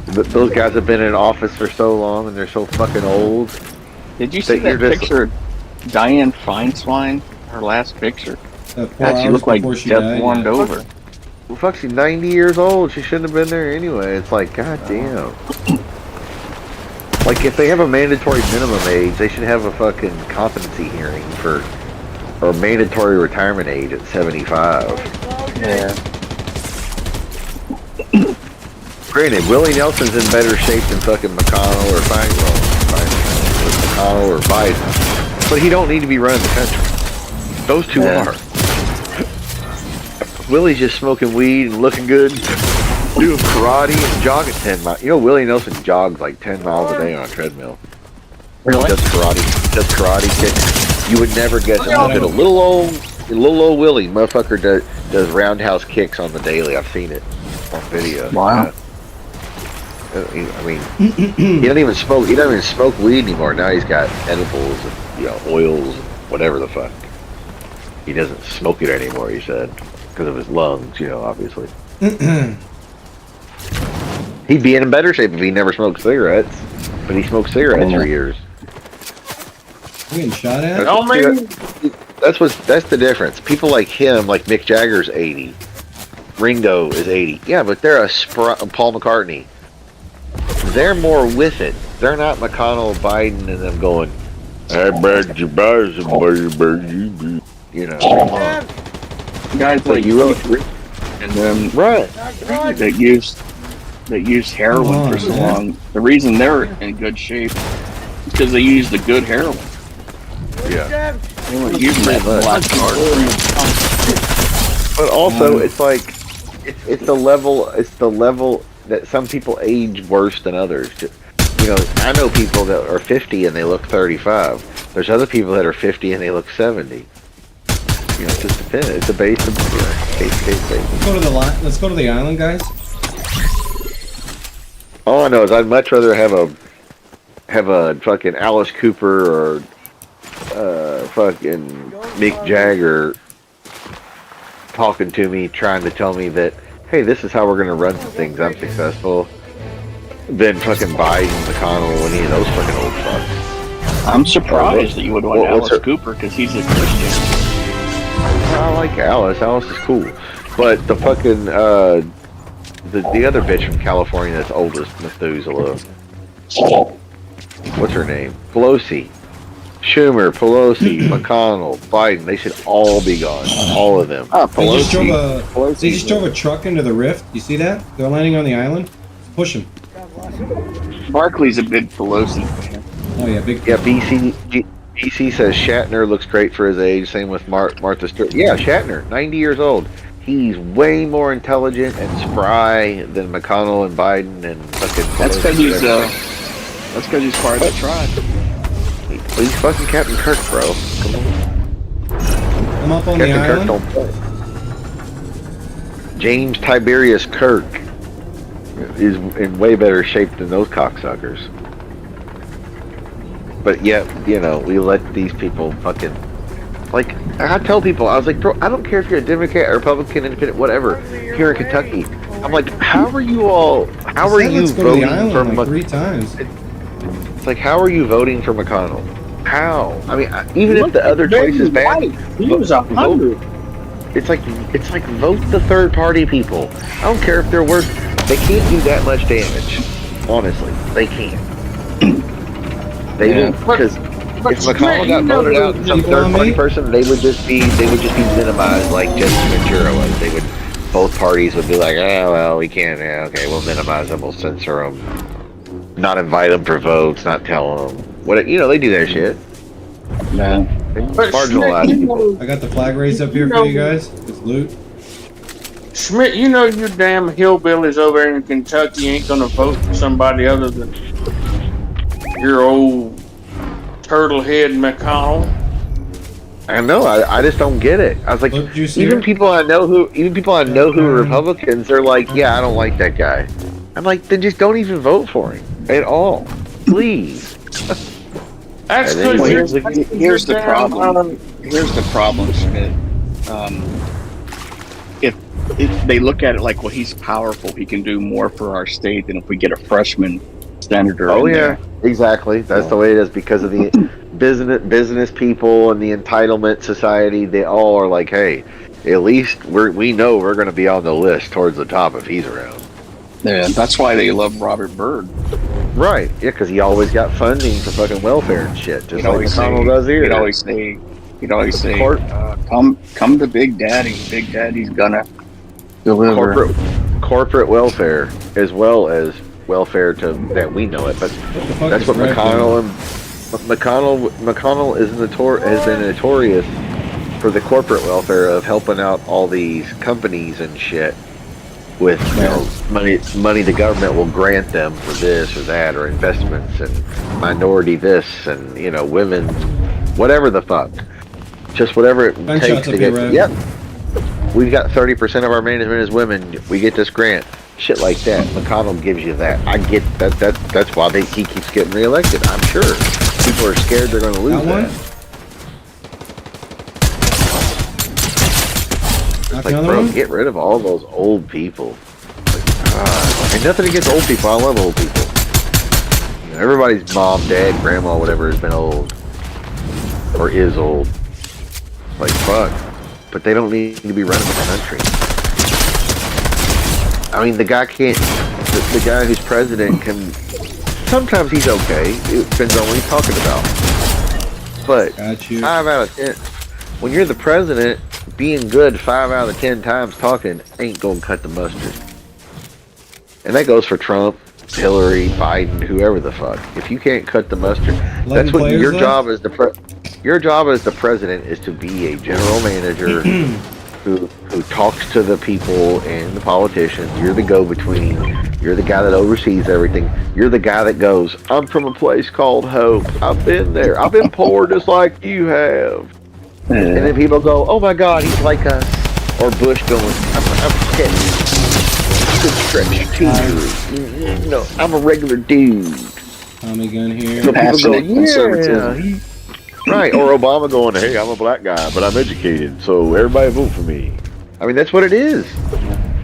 A: those guys have been in office for so long and they're so fucking old.
B: Did you see
A: You're
B: that
A: just-
B: picture of Dianne Feinstein? Her last picture.
D: 4
B: God, she
D: hours
B: looked like
D: before she
B: death
D: died.
B: warmed over.
A: Well, fuck, she's 90 years old. She shouldn't have been there anyway. It's like, god damn. Like, if they have a mandatory minimum age, they should have a fucking competency hearing or mandatory retirement age at 75.
B: Yeah.
A: Granted, Willie Nelson's in better shape than fucking McConnell or McConnell or Biden. But he don't need to be running the country. Those two
B: Yeah.
A: are. Willie's just smoking weed and looking good, doing karate and jogging 10 miles. You know, Willie Nelson jogs like 10 miles a day on a treadmill.
B: Really?
A: Does karate kicks. You would never guess it. Look at a little old Willie motherfucker does roundhouse kicks on the daily. I've seen it on video.
B: Wow.
A: I mean, he doesn't even smoke weed anymore. Now he's got edibles and oils and whatever the fuck. He doesn't smoke it anymore. He said because of his lungs. Obviously. He'd be in better shape if he never smoked cigarettes. But he smoked cigarettes for years.
D: You getting shot at?
A: That's the difference. People like him, like Mick Jagger's 80, Ringo is 80. Yeah, but they're Paul McCartney. They're more with it. They're not McConnell, Biden, and them going, I bet you buy some, come on.
B: Guys
A: But
B: like
A: you really,
B: and then
A: right?
B: that used heroin for so long. The reason they're in good shape is because they used the good heroin.
A: Yeah.
B: They weren't using that black card.
A: But also, it's like it's the level that some people age worse than others. I know people that are 50 and they look 35. There's other people that are 50 and they look 70. It just depends. It's a base of case basis.
D: Let's go to the island, guys.
A: All I know is I'd much rather have a fucking Alice Cooper or fucking Mick Jagger talking to me, trying to tell me that, hey, this is how we're gonna run some things. I'm successful. Than fucking Biden, McConnell, any of those fucking old fucks.
B: I'm surprised that you would want
A: what's
B: Alice Cooper because he's a Christian.
A: I like Alice. Alice is cool, but the fucking the other bitch from California that's oldest, Methuselah. What's her name? Pelosi, Schumer, Pelosi, McConnell, Biden. They should all be gone. All of them.
D: They just drove a truck into the rift. You see that? They're landing on the island. Push them.
B: Barkley's a big Pelosi fan.
D: Oh yeah, big.
A: Yeah, BC says Shatner looks great for his age. Same with Martha Stewart. Yeah, Shatner, 90 years old. He's way more intelligent and spry than McConnell and Biden and fucking.
B: That's because he's part of the tribe.
A: He's fucking Captain Kirk, bro. Come on.
D: I'm up on
A: Captain
D: the
A: Kirk
D: island.
A: don't play. James Tiberius Kirk is in way better shape than those cocksuckers. But yet, we let these people fucking... I tell people, I was like, bro, I don't care if you're a Democrat, or Republican, Independent, whatever. Here in Kentucky, I'm like, how are you all? How are
D: Said
A: you
D: let's go to the
A: voting
D: island
A: for?
D: like 3 times.
A: It's like, how are you voting for McConnell? How? I mean, even if the other choice is bad,
F: He was 100.
A: it's like vote the third party people. I don't care if they're worse. They can't do that much damage. Honestly, they can't. They
B: Yeah.
A: don't, because if McConnell got voted out and some
D: People on
A: third party
D: me?
A: person, they would just be minimized like Jesse Ventura was. They would, both parties would be like, oh well, we can't. Yeah, okay, we'll minimize them. We'll censor them. Not invite them for votes. Not tell them. What they do their shit.
B: Yeah.
A: They
F: But
A: marginalize
F: Schmidt,
A: people.
D: I got the flag raised up here for you guys. It's loot.
F: Schmidt, you know you damn hillbillies over there in Kentucky ain't gonna vote for somebody other than your old turtlehead McConnell.
A: I know. I just don't get it. I was like,
D: Look, you see
A: even
D: it?
A: people I know who are Republicans, they're like, yeah, I don't like that guy. I'm like, then just don't even vote for him at all, please.
F: That's
A: And then
F: because
B: Here's the problem. Here's the problem, Schmidt. If they look at it like, well, he's powerful, he can do more for our state than if we get a freshman senator.
A: Oh
B: in
A: yeah,
B: there.
A: exactly. That's the way it is because of the business people and the entitlement society. They all are like, hey, at least we know we're going to be on the list towards the top if he's around.
B: Yeah, that's why they love Robert Byrd.
A: Right? Yeah, because he always got funding for fucking welfare and shit, just
B: He'd
A: like
B: always
A: McConnell
B: say-
A: does here.
B: He'd always say,
A: Court-
B: come to Big Daddy. Big Daddy's gonna deliver.
A: corporate welfare as well as welfare to that we know it, but
D: What the fuck
A: that's
D: is
A: what
D: red
A: McConnell
D: doing?
A: and McConnell has been notorious for the corporate welfare of helping out all these companies and shit with money the government will grant them for this or that or investments and minority this and women, whatever the fuck, just whatever it
D: Gunshots
A: takes to
D: up
A: get.
D: here, Rev.
A: Yep, we've got 30% of our management is women. We get this grant. Shit like that. McConnell gives you that. I get that. That's why he keeps getting reelected. I'm sure people are scared they're going to lose
D: Got one?
A: that.
D: Knock
A: Like,
D: another
A: bro,
D: one?
A: get rid of all those old people. And nothing against old people. I love old people. Everybody's mom, dad, grandma, whatever has been old or is old. Like fuck, but they don't need to be running the country. I mean, the guy can't. The guy who's president can. Sometimes he's okay. It depends on what he's talking about. But
D: Got you.
A: 5 out of 10. When you're the president, being good 5 out of 10 times talking ain't gonna cut the mustard. And that goes for Trump, Hillary, Biden, whoever the fuck. If you can't cut the mustard, that's what
D: players
A: your
D: left?
A: job as your job as the president is to be a general manager who talks to the people and the politicians. You're the go-between. You're the guy that oversees everything. You're the guy that goes, I'm from a place called Hope. I've been there. I've been poor just like you have. And then people go, oh my God, he's like us. Or Bush going, I'm sketchy. Good stretch too. I'm a regular dude.
D: Tommy gun here.
A: So people go,
B: Passionate conservatism.
A: yeah. Right, or Obama going, hey, I'm a black guy, but I'm educated, so everybody vote for me. I mean, that's what it is.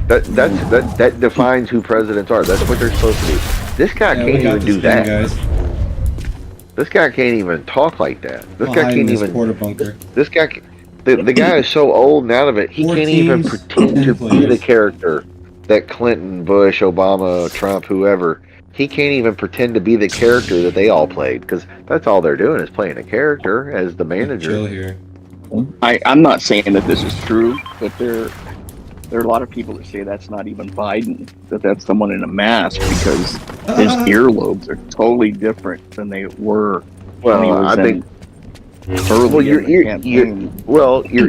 A: That defines who presidents are. That's what they're supposed to do. This guy
D: Yeah, we
A: can't
D: got
A: even
D: this
A: do
D: thing,
A: that.
D: guys.
A: This guy can't even talk like that. This
D: I'll
A: guy
D: hide in
A: can't
D: this
A: even.
D: quarter bunker.
A: This guy, the guy is so old and out of it. He
D: 4
A: can't even
D: teams,
A: pretend
D: 10
A: to be the
D: players.
A: character that Clinton, Bush, Obama, Trump, whoever. He can't even pretend to be the character that they all played because that's all they're doing is playing a character as the manager.
D: Chill here.
B: I'm not saying that this is true, but there are a lot of people that say that's not even Biden, that's someone in a mask because his earlobes are totally different than they were when he
A: Well,
B: was
A: I think.
B: early
A: Well, your
B: in the
A: your
B: campaign.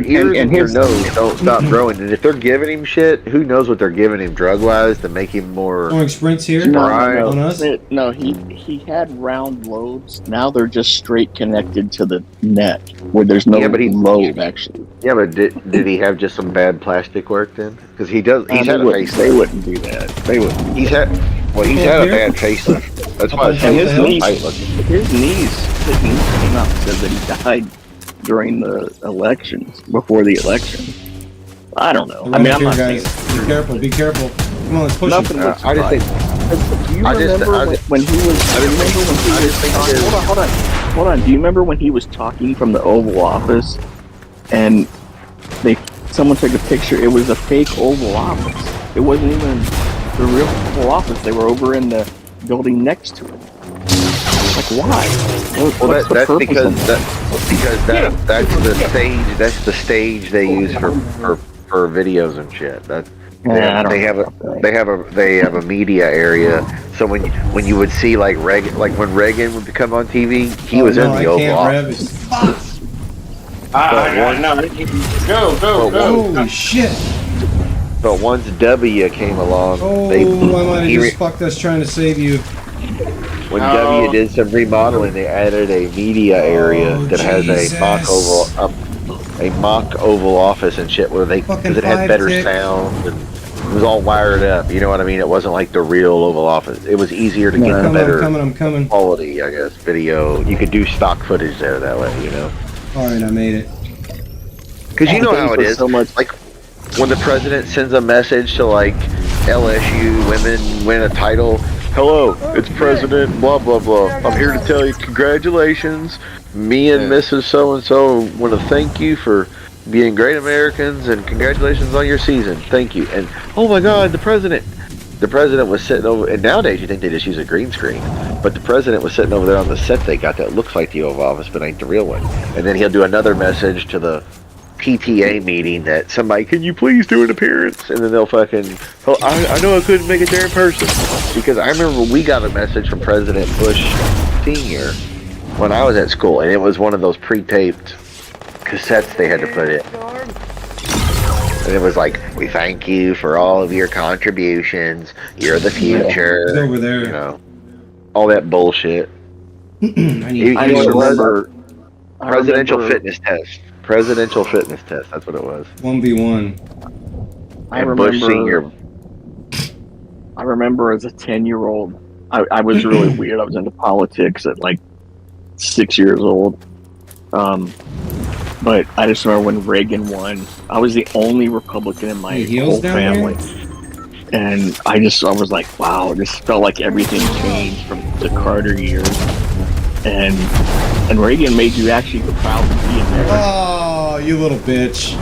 A: ears and your
B: his-
A: nose don't stop growing, and if they're giving him shit, who knows what they're giving him drug-wise to make him more.
D: Throwing sprints here
A: Right.
D: on us.
B: No, he had round lobes. Now they're just straight connected to the neck, where there's no
A: Yeah, but
B: lobe actually.
A: Yeah, but did he have just some bad plastic work then? Because he does. He's had a
B: They
A: facelift.
B: wouldn't do that. They wouldn't.
A: He's had
D: Up
A: a
D: here?
A: bad facelift. That's why
D: Up on
A: his
D: top of the
A: face is so
D: hill?
A: tight looking.
B: His knees came out and said that he died during the elections, before the election. I don't know.
D: They're
B: I mean,
D: right
B: I'm
D: here,
B: not saying
D: guys. Be careful. Be careful. Come on, let's push
B: Nothing
D: him.
B: would
A: I just
B: surprise
A: think
B: me. Do you
A: I just-
B: remember
A: I just-
B: when he was? Do you remember when he was talking? Hold on. Do you remember when he was talking from the Oval Office, and someone took a picture? It was a fake Oval Office. It wasn't even the real Oval Office. They were over in the building next to it. Like, why?
A: Well,
B: What's the
A: that's
B: purpose
A: because
B: of that?
A: that's the stage. That's the stage they use for videos and shit. They have a media area. So when you would see like when Reagan would come on TV, he was in the Oval Office.
D: Fuck!
F: No, go.
D: Holy shit!
A: But once W came along,
D: Oh, I might have just fucked us trying to save you.
A: when W did some remodeling, they added a media area that has a mock oval office and shit where because it had better sound and it was all wired up. You know what I mean? It wasn't like the real Oval Office. It was easier to get better
D: I'm coming.
A: quality, I guess, video. You could do stock footage there that way, you know?
D: Alright, I made it.
A: Because you know how it is.
B: So much.
A: Like, when the president sends a message to, like, LSU women win a title, hello, it's President blah, blah, blah. I'm here to tell you congratulations. Me and Mrs. So-and-so want to thank you for being great Americans and congratulations on your season. Thank you. And, oh my God, the president was sitting over, and nowadays you think they just use a green screen, but the president was sitting over there on the set they got that looks like the Oval Office but ain't the real one. And then he'll do another message to the PTA meeting that somebody, can you please do an appearance? And then they'll fucking, oh, I know I couldn't make it there in person. Because I remember we got a message from President Bush Sr. when I was at school, and it was one of those pre-taped cassettes they had to put in. And it was like, we thank you for all of your contributions. You're the future.
D: It's over there.
A: You know, all that bullshit.
B: I remember
A: Presidential fitness test. Presidential fitness test. That's what it was.
D: 1v1.
A: And Bush Senior.
B: I remember as a 10-year-old, I was really weird. I was into politics at like 6 years old. But I just remember when Reagan won, I was the only Republican in my whole family. And I was like, wow, this felt like everything changed from the Carter years. And Reagan made you actually proud to be American.
D: Oh, you little bitch.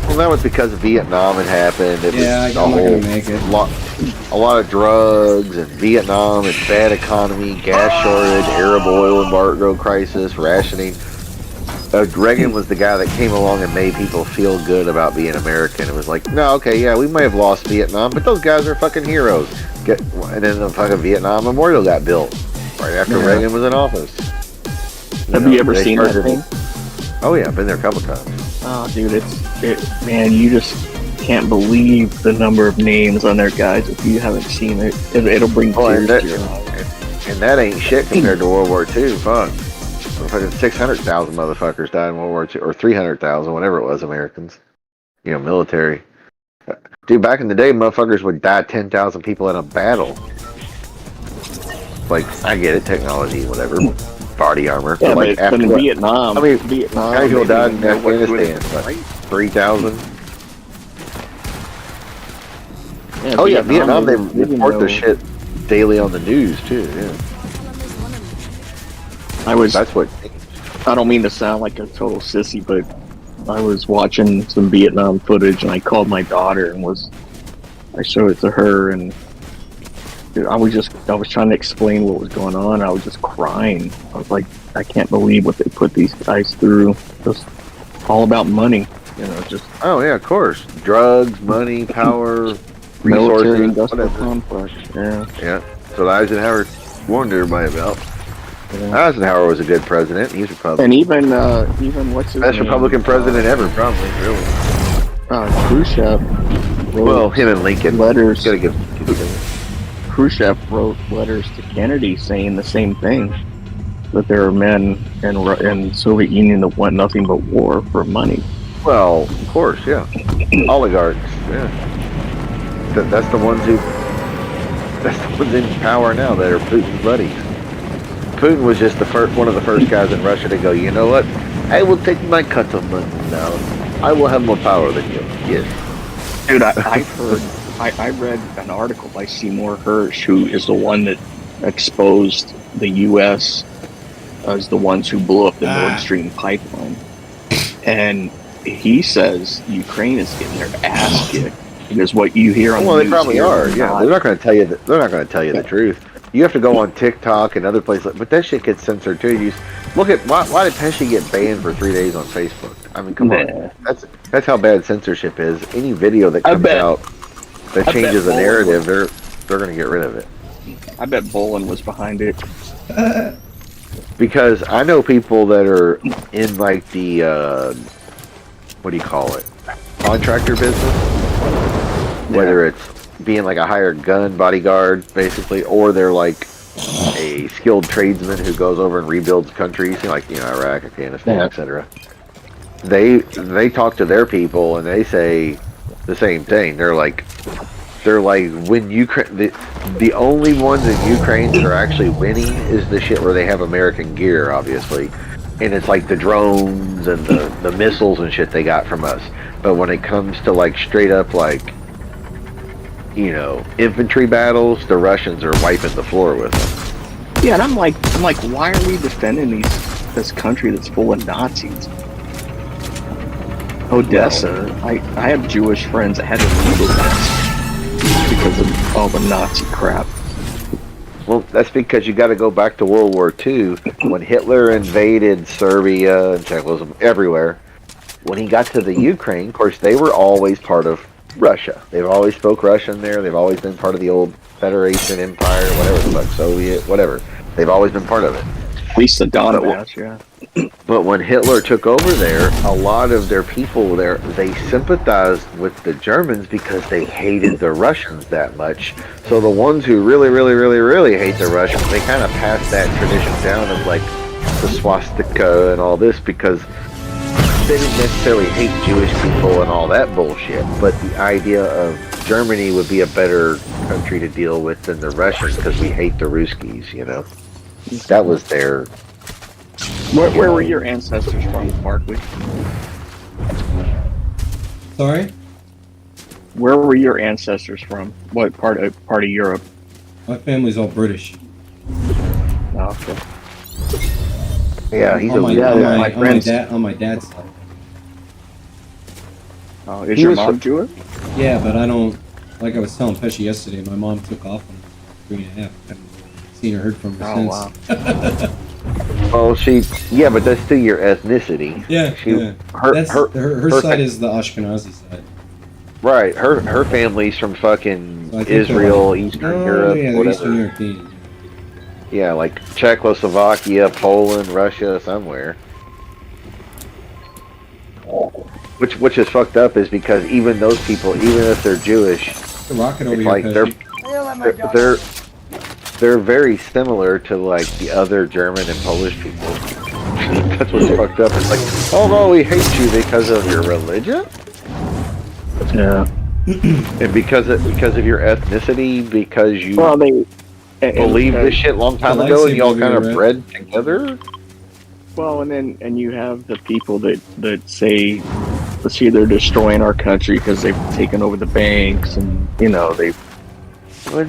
A: Well, that was because Vietnam had happened. It was
D: I'm not gonna make it.
A: A lot of drugs and Vietnam and bad economy, gas shortage, Arab oil embargo crisis, rationing. Reagan was the guy that came along and made people feel good about being American. It was like, no, okay, yeah, we may have lost Vietnam, but those guys are fucking heroes. And then the fucking Vietnam Memorial got built right after Reagan was in office.
B: Have you ever seen that thing?
A: Oh yeah, I've been there a couple times.
B: Oh, dude, man, you just can't believe the number of names on there, guys. If you haven't seen it, it'll bring tears to your eyes.
A: And that ain't shit compared to World War II. Fuck. Fucking 600,000 motherfuckers died in World War II, or 300,000, whatever it was, Americans. You know, military. Dude, back in the day, motherfuckers would die 10,000 people in a battle. Like, I get it, technology, whatever. Body armor.
B: Yeah,
A: but like
B: but in Vietnam,
A: how many people died in Afghanistan? Like 3,000?
B: Yeah,
A: oh yeah, Vietnam, they report their shit daily on the news, too, yeah. That's what...
B: I don't mean to sound like a total sissy, but I was watching some Vietnam footage and I called my daughter and I showed it to her, and dude, I was trying to explain what was going on. I was just crying. I was like, I can't believe what they put these guys through. Just all about money, you know, just.
A: Oh yeah, of course. Drugs, money, power,
B: military
A: resources,
B: industrial
A: whatever.
B: complex. Yeah.
A: Yeah. So Eisenhower warned everybody about.
B: Yeah.
A: Eisenhower was a good president. He's Republican.
B: And even what's his
A: Best
B: name?
A: Republican president ever, probably. Really.
B: Khrushchev wrote
A: Well, him and Lincoln.
B: letters.
A: Gotta give.
B: Khrushchev wrote letters to Kennedy saying the same thing, that there are men in Soviet Union that want nothing but war for money.
A: Well, of course, yeah. Oligarchs, yeah. That's the ones in power now that are Putin's buddies. Putin was just one of the first guys in Russia to go, you know what? I will take my cut of money now. I will have more power than you. Yes.
B: Dude, I've heard I read an article by Seymour Hersh, who is the one that exposed the U.S. as the ones who blew up the Nord Stream pipeline. And he says Ukraine is getting their ass kicked because what you hear on the news
A: they probably
B: here
A: are. Yeah, they're not going to tell you. They're not going to tell you the truth. You have to go on TikTok and other places, but that shit gets censored too. You look at why did Pesci get banned for 3 days on Facebook? I mean, come on, that's how bad censorship is. Any video that comes out that changes the narrative, they're going to get rid of it.
B: I bet Bolin was behind it.
A: Because I know people that are in like the what do you call it, contractor business, whether it's being like a hired gun bodyguard basically, or they're like a skilled tradesman who goes over and rebuilds countries, like Iraq, Afghanistan, etc. They talk to their people and they say the same thing. They're like when Ukraine, the only ones in Ukraine that are actually winning is the shit where they have American gear, obviously, and it's like the drones and the missiles and shit they got from us. But when it comes to like straight up like infantry battles, the Russians are wiping the floor with them.
B: Yeah, and I'm like, why are we defending this country that's full of Nazis? Odessa, I have Jewish friends that had to leave Odessa because of all the Nazi crap.
A: Well, that's because you got to go back to World War II when Hitler invaded Serbia and Czechoslovakia, everywhere. When he got to the Ukraine, of course, they were always part of Russia. They've always spoke Russian there. They've always been part of the old Federation Empire, whatever the fuck, Soviet, whatever. They've always been part of it.
B: At least the Donbass, yeah.
A: But when Hitler took over there, a lot of their people there, they sympathized with the Germans because they hated the Russians that much. So the ones who really, really, really, really hate the Russians, they kind of passed that tradition down of like the swastika and all this because they didn't necessarily hate Jewish people and all that bullshit. But the idea of Germany would be a better country to deal with than the Russians because we hate the Ruskies, That was their...
B: Where were your ancestors from, Barkley?
D: Sorry?
B: Where were your ancestors from? What part of Europe?
D: My family's all British.
B: Oh, okay.
A: Yeah, he's
D: on my
B: friends.
D: on my dad's side.
B: Oh, is your mom Jewish?
D: Yeah, but I don't. Like I was telling Pesci yesterday, my mom took off when I was 3.5. I haven't seen or heard from her since.
B: Wow.
A: Well, but that's still your ethnicity.
D: Yeah, her side is the Ashkenazi side.
A: Right, her family's from fucking
D: So
A: Israel, Eastern Europe,
D: yeah,
A: whatever.
D: Eastern European.
A: Yeah, like Czechoslovakia, Poland, Russia, somewhere. Which is fucked up is because even those people, even if they're Jewish,
D: The rocket over
A: it's
D: here,
A: like they're very similar to like the other German and Polish people. That's what's fucked up. It's like, oh no, we hate you because of your religion?
B: Yeah.
A: And because of your ethnicity, because you believe this shit long time ago and y'all kind of bred together?
B: Well, and you have the people that say, let's see, they're destroying our country because they've taken over the banks and, they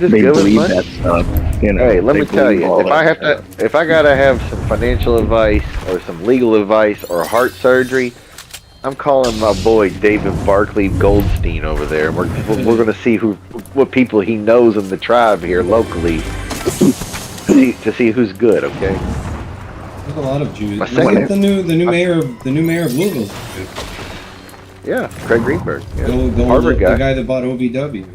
B: believe that stuff.
A: Hey, let me tell you, if I gotta have some financial advice or some legal advice or heart surgery, I'm calling my boy David Barkley Goldstein over there. We're gonna see what people he knows in the tribe here locally to see who's good. Okay.
D: There's a lot of Jews. The new mayor of Louisville.
A: Yeah, Craig Greenberg. Yeah.
D: The
A: Harvard guy.
D: The guy that bought OVW.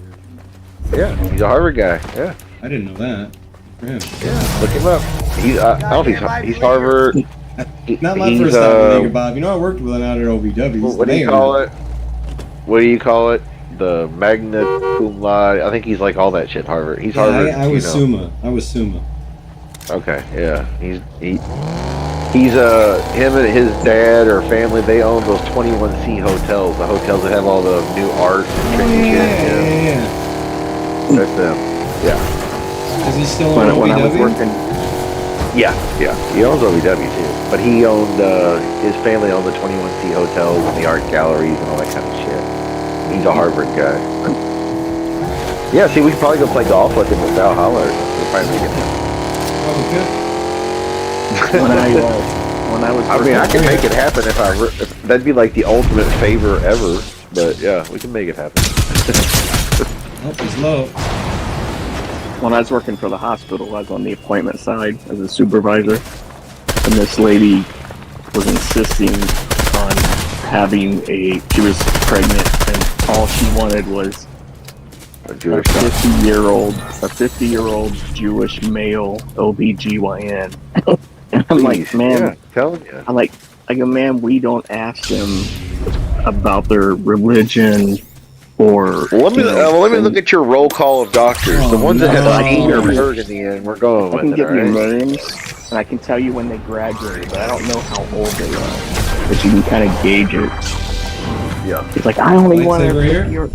A: Yeah, he's a Harvard guy. Yeah.
D: I didn't know that. For him.
A: Yeah, look him up. He's Harvard.
D: Not my first time with Nigger Bob. I worked with him out at OVW.
A: What do you call it? What do you call it? The magna cum laude. I think he's like all that shit. Harvard. He's Harvard.
D: I was Summa.
A: Okay, yeah. He's him and his dad or family. They own those 21C hotels. The hotels that have all the new art and trendy shit.
D: Yeah.
A: That's them. Yeah.
D: Is he still on OVW?
B: When I was working.
A: Yeah. He owns OVW too. But he owned, his family owned the 21C hotels and the art galleries and all that kind of shit. He's a Harvard guy. Yeah, see, we could probably go play golf with him with Valhalla or something. We'll probably make it happen.
B: When I was
A: I mean, I can make it happen if that'd be like the ultimate favor ever. But yeah, we can make it happen.
D: Oh, he's low.
B: when I was working for the hospital, I was on the appointment side as a supervisor, and this lady was insisting on she was pregnant, and all she wanted was a 50-year-old Jewish male OBGYN. And I'm like, man,
A: yeah, telling you.
B: I go, man, we don't ask them about their religion or.
A: Let me look at your roll call of doctors. The ones that have seen or heard in the end, we're going
B: I can
A: with
B: give
A: it.
B: you
A: Right?
B: names, and I can tell you when they graduated, but I don't know how old they are. But you can kind of gauge it.
A: Yeah.
B: It's like, I only want
D: Lightsaber
B: to.
D: here?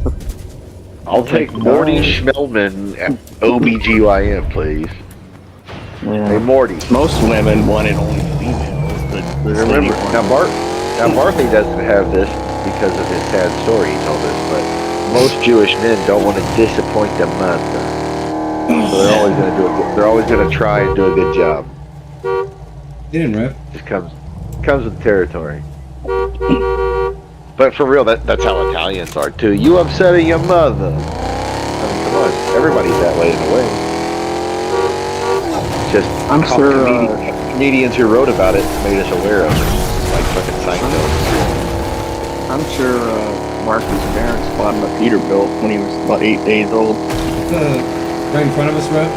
A: I'll take Morty Schmelman at OBGYN, please. Hey,
B: Yeah.
A: Morty.
B: Most women wanted only females, but this lady
A: Remember,
B: wanted-
A: now Barthy doesn't have this because of his sad story he told us, but most Jewish men don't want to disappoint their mother. So they're always going to do it. They're always going to try and do a good job.
D: He didn't rip.
A: Just comes with territory. But for real, that's how Italians are too. You upsetting your mother. I mean, come on, everybody's that way in a way. Just
B: I'm sure,
A: comedians who wrote about it made us aware of it, like fucking Seinfeld.
B: I'm sure Marcus' parents bought him a Peterbilt when he was about 8 days old.
D: Right in front of us, Rev.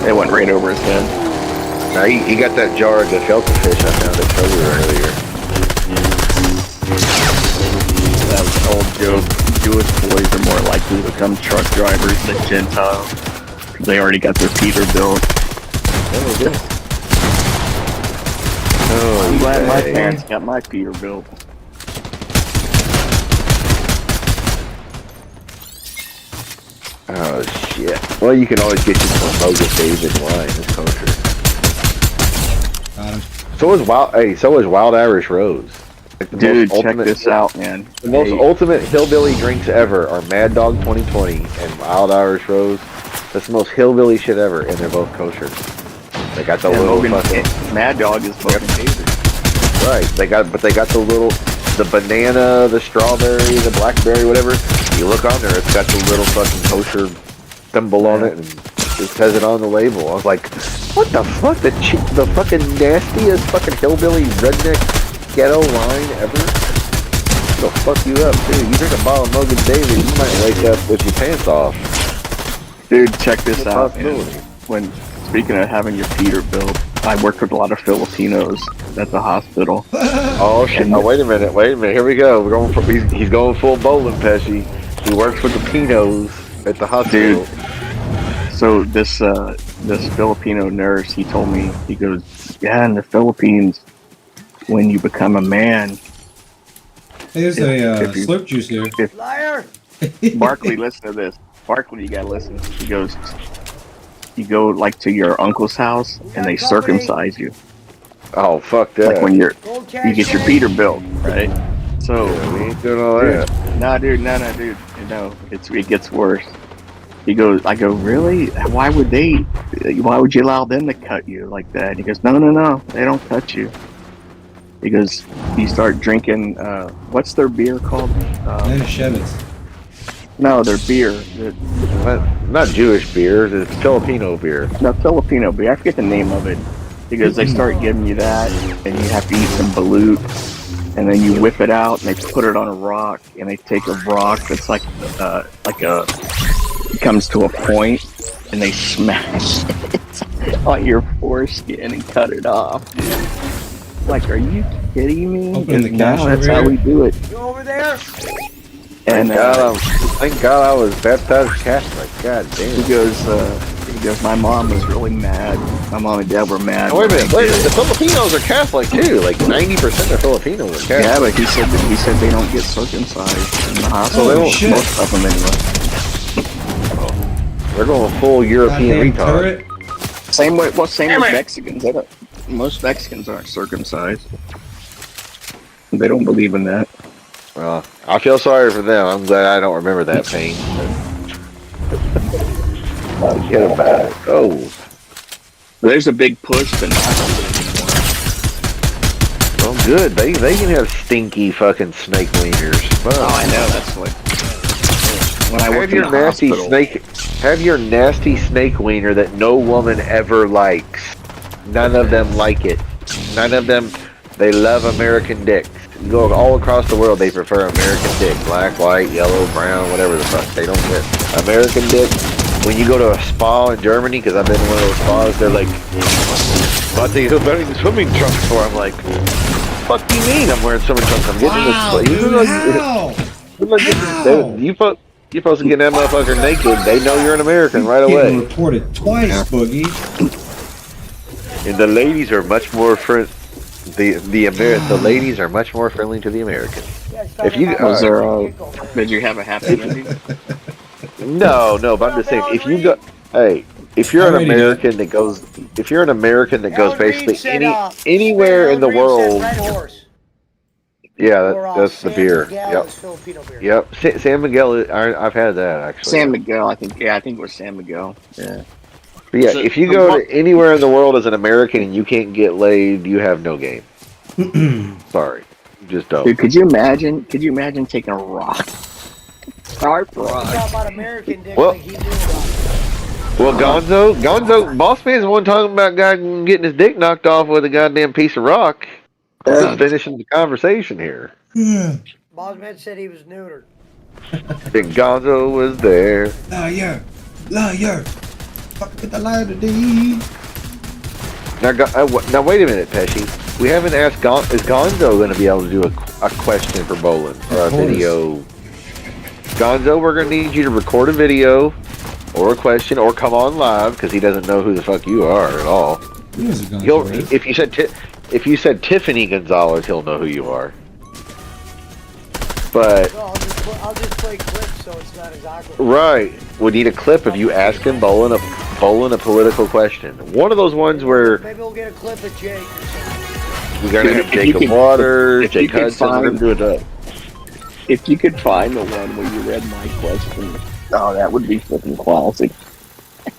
B: They went right over his head.
A: Now he got that jar of gefilte fish I found at Kroger earlier.
B: That was an old joke. Jewish boys are more likely to become truck drivers than Gentiles. They already got their Peterbilt.
A: Oh,
B: I'm glad my
A: dang.
B: parents got my Peterbilt.
A: Oh shit. Well, you can always get you some Moga David wine. It's kosher.
D: Got him.
A: So is Wild Irish Rose. Like the
B: Dude,
A: most
B: check
A: ultimate,
B: this out, man.
A: The most ultimate hillbilly drinks ever are Mad Dog 2020 and Wild Irish Rose. That's the most hillbilly shit ever, and they're both kosher. They got the little fucking
B: Mad Dog is fucking favorite.
A: right. They got the banana, the strawberry, the blackberry, whatever. You look on there, it's got the little fucking kosher symbol on it, and it says it on the label. I was like, what the fuck? The fucking nastiest fucking hillbilly redneck ghetto line ever. It'll fuck you up too. You drink a bottle of Mogan David, you might wake up with your pants off.
B: Dude, check this
A: It's a
B: out, man.
A: possibility.
B: Speaking of having your Peterbilt, I worked with a lot of Filipinos at the hospital.
A: Oh shit! Oh, wait a minute! Here we go. He's going full bowling, Pesci. He works with the Pinos at the hospital.
B: Dude. So this Filipino nurse, he told me, he goes, yeah, in the Philippines, when you become a man,
D: There's a slurp juice here.
E: Liar!
B: Barkley, listen to this. Barkley, you gotta listen. He goes, you go like to your uncle's house and they circumcise you.
A: Oh fuck that!
B: Like when you
E: Gold
B: get your
E: cash
B: Peterbilt, right? So,
A: Yeah, we ain't doing all that.
B: dude, no, it gets worse. I go, really? Why would you allow them to cut you like that? He goes, no, they don't cut you. He goes, you start drinking, what's their beer called?
D: Manischewitz.
B: No, their beer.
A: Not Jewish beer. It's Filipino beer.
B: No, Filipino beer. I forget the name of it. He goes, they start giving you that, and you have to eat some balut, and then you whip it out, and they put it on a rock, and they take a rock that's like it comes to a point, and they smash it on your foreskin and cut it off, dude. Like, are you kidding me?
D: Open the
B: No,
D: cash
B: that's
D: over
B: how
D: here.
B: we do it.
E: You over there?
B: And
A: Thank God I was baptized Catholic. God damn.
B: he goes, my mom was really mad. My mom and dad were mad.
A: Wait a minute. The Filipinos are Catholic too. Like 90% of Filipinos are Catholic.
B: Yeah, but he said they don't get circumcised in the hospital.
D: Oh, shit.
B: Most of them anyway.
A: They're going full European
D: Goddamn
A: retard.
D: turret.
B: Same with
F: Damn it.
B: Mexicans. Most Mexicans aren't circumcised. They don't believe in that.
A: Well, I feel sorry for them. I'm glad I don't remember that pain. Get them back. Oh,
B: There's a big push to not do it anymore.
A: well, good. They can have stinky fucking snake wieners.
B: Oh,
A: Fuck.
B: I know. That's what. When I worked
A: Have
B: in
A: your
B: the
A: nasty
B: hospital,
A: snake. Have your nasty snake wiener that no woman ever likes. None of them like it. None of them. They love American dicks. You go all across the world, they prefer American dick. Black, white, yellow, brown, whatever the fuck. They don't get American dick. When you go to a spa in Germany, because I've been in one of those spas, they're like, what are you wearing swimming trunks for? I'm like, fuck do you mean I'm wearing swimming trunks? I'm getting
D: Wow,
A: this.
D: dude, how?
A: You're supposed to get that motherfucker naked. They know you're an American right
D: Getting
A: away.
D: reported twice, Boogie.
A: And the ladies are much more the ladies are much more friendly to the Americans. If you
B: was there did you have a happy ending?
A: No, but I'm just saying if you go, hey, if you're an American that goes basically anywhere in the world, yeah, that's the beer. Yep. Yep. San Miguel. I've had that actually.
B: San Miguel, I think. Yeah, I think it was San Miguel. Yeah.
A: But yeah, if you go to anywhere in the world as an American and you can't get laid, you have no game. Sorry, you just don't.
B: Dude, could you imagine taking a rock? Hard rock.
A: Well, Gonzo, Boss Man's the one talking about guy getting his dick knocked off with a goddamn piece of rock. Just finishing the conversation here.
E: Bossman said he was neutered.
A: And Gonzo was there.
D: Liar. Fuck with the liar today.
A: Now wait a minute, Pesci. We haven't asked is Gonzo going to be able to do a question for Bolin or a video? Gonzo, we're going to need you to record a video or a question or come on live because he doesn't know who the fuck you are at all. If you said Tiffany Gonzalez, he'll know who you are. But
E: No, I'll just play clips so it's not as awkward.
A: right, we need a clip of you asking Bolin a political question. One of those ones where
E: Maybe we'll get a clip of Jake or something.
A: we're gonna have Jacob Waters, Jake Hudson. We're gonna do it up.
B: If you could find the one where you read my question, oh, that would be flipping classic.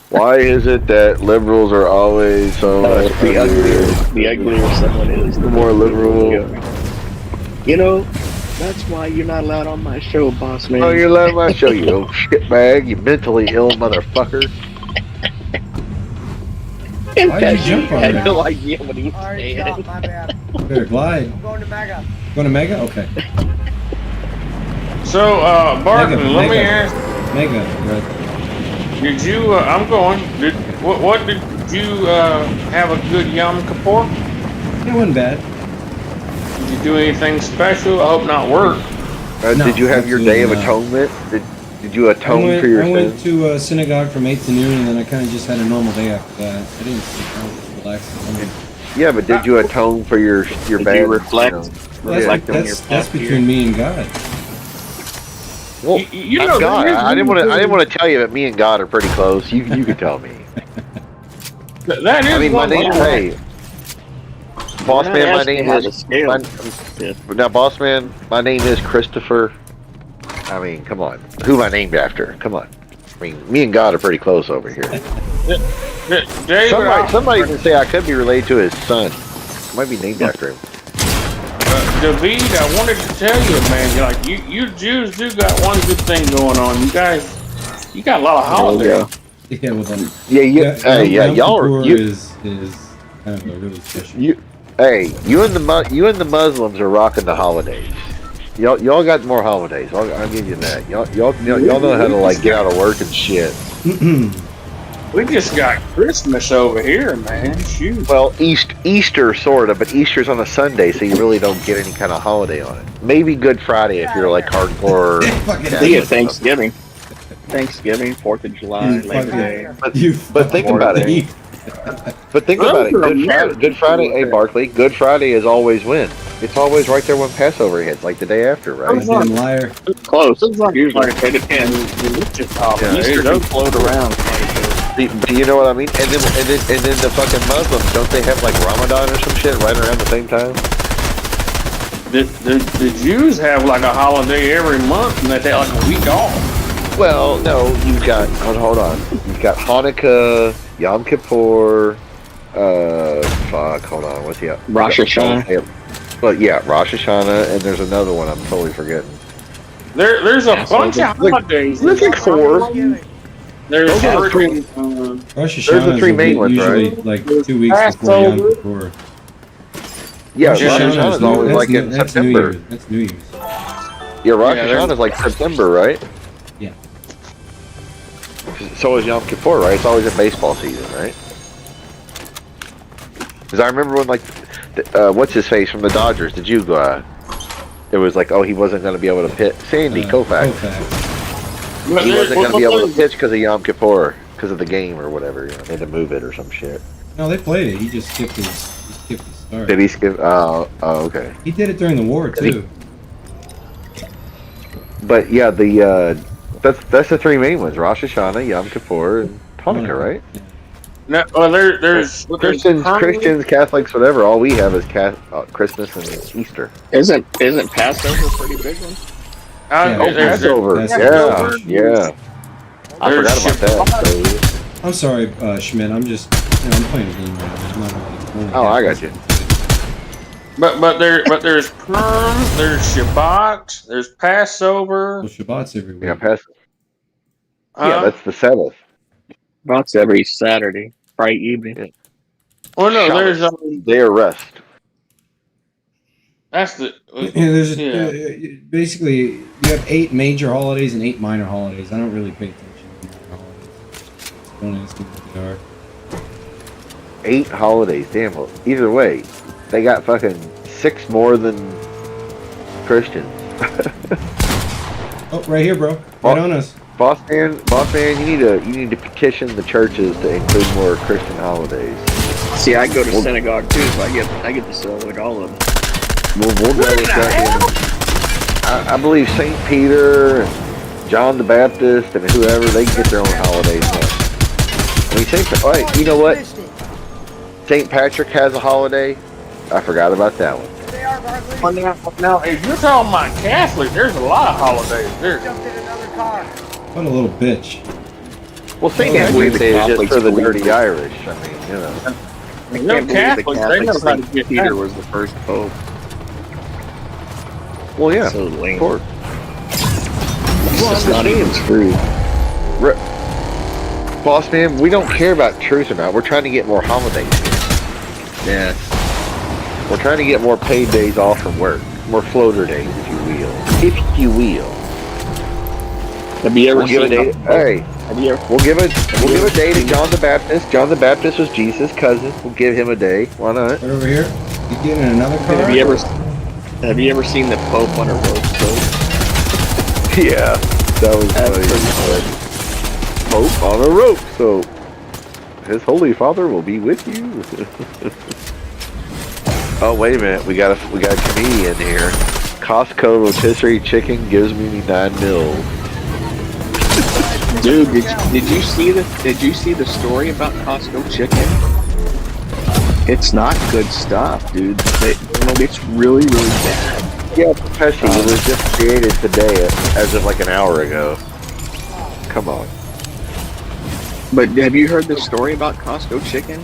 A: Why is it that liberals are always so much
B: The uglier someone is,
A: the more liberal?
B: You know, that's why you're not allowed on my show, boss man.
A: Oh, you're letting my show, you old shitbag, you mentally ill motherfucker.
D: Why'd you jump on
B: I had
D: that?
B: no idea what he was
E: Alright,
B: saying.
E: stop, my bad.
D: Better glide.
E: I'm going to Mega.
D: Going to Mega? Okay.
F: So, Barton, let me
D: Mega.
F: ask,
D: Mega, right.
F: did you, I'm going, what did you, have a good Yom Kippur?
D: It wasn't bad.
F: Did you do anything special? I hope not work.
D: No,
A: Did you have your Day of
D: absolutely
A: Atonement? Did you atone for your
D: I went
A: sins?
D: to synagogue from 8 to noon, and then I kind of just had a normal day after that. I didn't sit down, just relax.
A: Yeah, but did you atone for your
B: Did
A: bad?
B: you reflect?
A: Reflect
B: on your
D: That's
B: past
D: between me and God.
A: Well,
F: You know,
A: God,
F: there is
A: I didn't
F: one
A: want to tell you that me and God are pretty close. You could tell me.
F: That is
A: I mean, my
F: one
A: name.
F: thing.
A: Hey, boss man, my name is. Now, boss man, my name is Christopher. I mean, come on. Who am I named after? Come on. I mean, me and God are pretty close over here.
F: David,
A: Somebody can say I could be related to his son. Might be named after him.
F: David, I wanted to tell you, man, like you Jews do got one good thing going on. You guys, you got a lot of holidays.
D: Yeah, well then.
A: Yeah, y'all are
D: is kind of a really special.
A: you and the Muslims are rocking the holidays. Y'all got more holidays. I'll give you that. Y'all know how to like get out of work and shit.
F: We just got Christmas over here, man. Shoot.
A: Well, Easter sort of, but Easter's on a Sunday, so you really don't get any kind of holiday on it. Maybe Good Friday if you're like hardcore.
B: They get Thanksgiving, 4th of July, Labor Day.
A: But think about it. But think about it. Good Friday. Hey, Barkley. Good Friday is always when. It's always right there when Passover hits, like the day after, right?
D: Damn liar.
B: Close. Usually it depends. Easter can float around.
A: But you know what I mean? And then the fucking Muslims, don't they have like Ramadan or some shit right around the same time?
F: the Jews have like a holiday every month, and they take like a week off.
A: Well, no, you've got hold on. You've got Hanukkah, Yom Kippur, hold on, what's the
B: Rosh Hashanah.
A: But yeah, Rosh Hashanah, and there's another one I'm totally forgetting.
F: There's a bunch of holidays.
A: There's like 4.
F: There's
A: Those are
F: three.
D: Rosh
A: There's the
D: Hashanah
A: 3 main ones,
D: usually
A: right?
D: like 2 weeks before Yom Kippur.
A: Yeah,
D: Rosh
A: Rosh Hashanah is always like in
D: that's
A: September.
D: New Year's. That's New Year's.
A: Yeah, Rosh
F: Yeah,
A: Hashanah is like September, right?
D: Yeah.
A: So is Yom Kippur, right? It's always in baseball season, right? Because I remember when, like, what's his face from the Dodgers, the Jew guy, it was like, oh, he wasn't going to be able to pitch. Sandy Koufax. He wasn't going to be able to pitch because of Yom Kippur, because of the game or whatever. You know, they had to move it or some shit.
D: No, they played it. He just skipped his start.
A: Did he skip? Oh, okay.
D: He did it during the war too.
A: But yeah, that's the 3 main ones: Rosh Hashanah, Yom Kippur, and Hanukkah, right?
D: Yeah.
F: No, well, there's
A: Christians, Catholics, whatever. All we have is Christmas and Easter.
B: Isn't Passover a pretty big one?
A: Passover.
D: Passover.
A: Yeah. I forgot about that.
D: I'm sorry, Schmidt. I'm just, I'm playing a game right now. I'm not really
A: Oh, I got you.
F: But there's Purim, there's Shabbat, there's Passover.
D: Well, Shabbat's every week.
A: Yeah, Passover. Yeah, that's the Sabbath.
B: That's every Saturday, Friday evening.
A: Yeah.
F: Oh no, there's
A: Day of rest.
F: that's the
D: There's basically you have 8 major holidays and 8 minor holidays. I don't really pay attention to minor holidays. Don't ask me what they are.
A: 8 holidays. Damn. Well, either way, they got fucking 6 more than Christians.
D: Oh, right here, bro. Right on us.
A: Boss man, you need to petition the churches to include more Christian holidays.
B: See, I go to synagogue too, so I get to celebrate all of them.
A: We'll go with that. I believe St. Peter, and John the Baptist, and whoever, they can get their own holidays. I mean, you know what? St. Patrick has a holiday. I forgot about that one.
E: They are, Bartley.
F: now if you're talking about Catholic, there's a lot of holidays. There's
E: Jumped in another car.
D: What a little bitch.
A: Well, St.
B: can't believe the
A: Wednesday is just
B: Catholics
A: for the
B: believe
A: dirty
B: it.
A: Irish. I mean, you know.
B: I
F: no
B: can't believe the
F: Catholics. They know
B: Catholics
F: how to
B: think
F: get
B: Peter
F: Peter.
B: was the first pope.
A: Well, yeah,
B: So lame.
A: of course.
B: It's just not even true.
A: Boss man, we don't care about truth or not. We're trying to get more holidays.
B: Yeah.
A: We're trying to get more paid days off from work. More floater days, if you will. If you will.
B: Have you ever
A: We'll give a day. Hey,
B: Have you ever?
A: we'll give a day to John the Baptist. John the Baptist was Jesus' cousin. We'll give him a day. Why not?
D: Right over here. You getting in another car?
B: Have you ever seen the Pope on a rope boat?
A: Yeah, that was funny. Pope on a rope, so his Holy Father will be with you. Oh wait a minute, we got a comedian here. Costco rotisserie chicken gives me 9 mil.
B: Dude, did you see the story about Costco chicken? It's not good stuff, dude. It's really, really bad.
A: Yeah, Pesci, it was just created today, as of like an hour ago. Come on.
B: But have you heard the story about Costco chicken?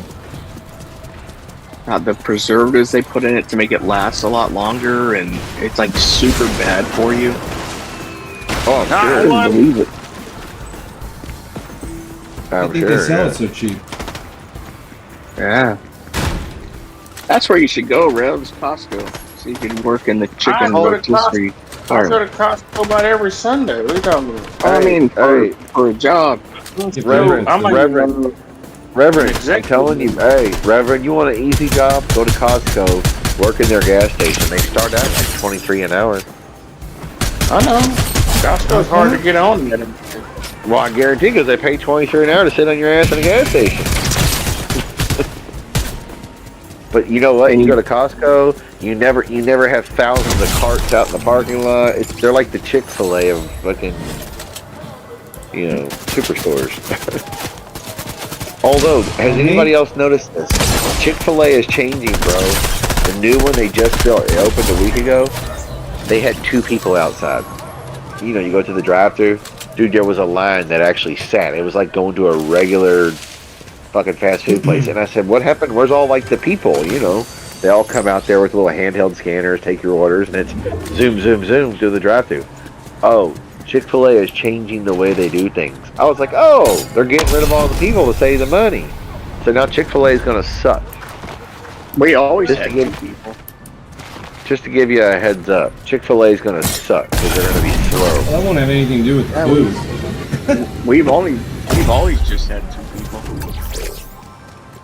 B: The preservatives they put in it to make it last a lot longer, and it's like super bad for you.
A: Oh, I'm
B: I
A: sure.
B: couldn't believe it.
D: I
A: I'm
D: think
A: sure.
D: they sell
A: Yeah.
D: it so cheap.
B: Yeah. That's where you should go, Revs, Costco. So you can work in the chicken
F: go to
B: rotisserie
F: I go
B: department.
F: to Costco about every Sunday. What are you talking about?
B: I mean,
A: Hey.
B: for a job.
A: Reverend,
F: I'm like,
A: Reverend, I'm telling you, hey, Reverend, you want an easy job? Go to Costco, work in their gas station. They start out like 23 an hour.
F: I know. Costco's hard to get on.
A: Well, I guarantee because they pay 23 an hour to sit on your ass in a gas station. But you know what? You go to Costco, you never have thousands of carts out in the parking lot. They're like the Chick-fil-A of fucking, superstores. Although, has anybody else noticed this? Chick-fil-A is changing, bro. The new one they just built, it opened a week ago. They had 2 people outside. You know, you go to the drive-thru, dude. There was a line that actually sat. It was like going to a regular fucking fast food place. And I said, "What happened? Where's all like the people?" You know, they all come out there with little handheld scanners, take your orders, and it's zoom, zoom, zoom through the drive-thru. Oh, Chick-fil-A is changing the way they do things. I was like, oh, they're getting rid of all the people to save the money. So now Chick-fil-A is gonna suck.
B: We always
A: Just
B: had
A: to give-
B: 2 people.
A: Just to give you a heads up, Chick-fil-A is gonna suck because they're gonna be slow.
D: Well, that won't have anything to do with the food.
B: We've always just had 2 people.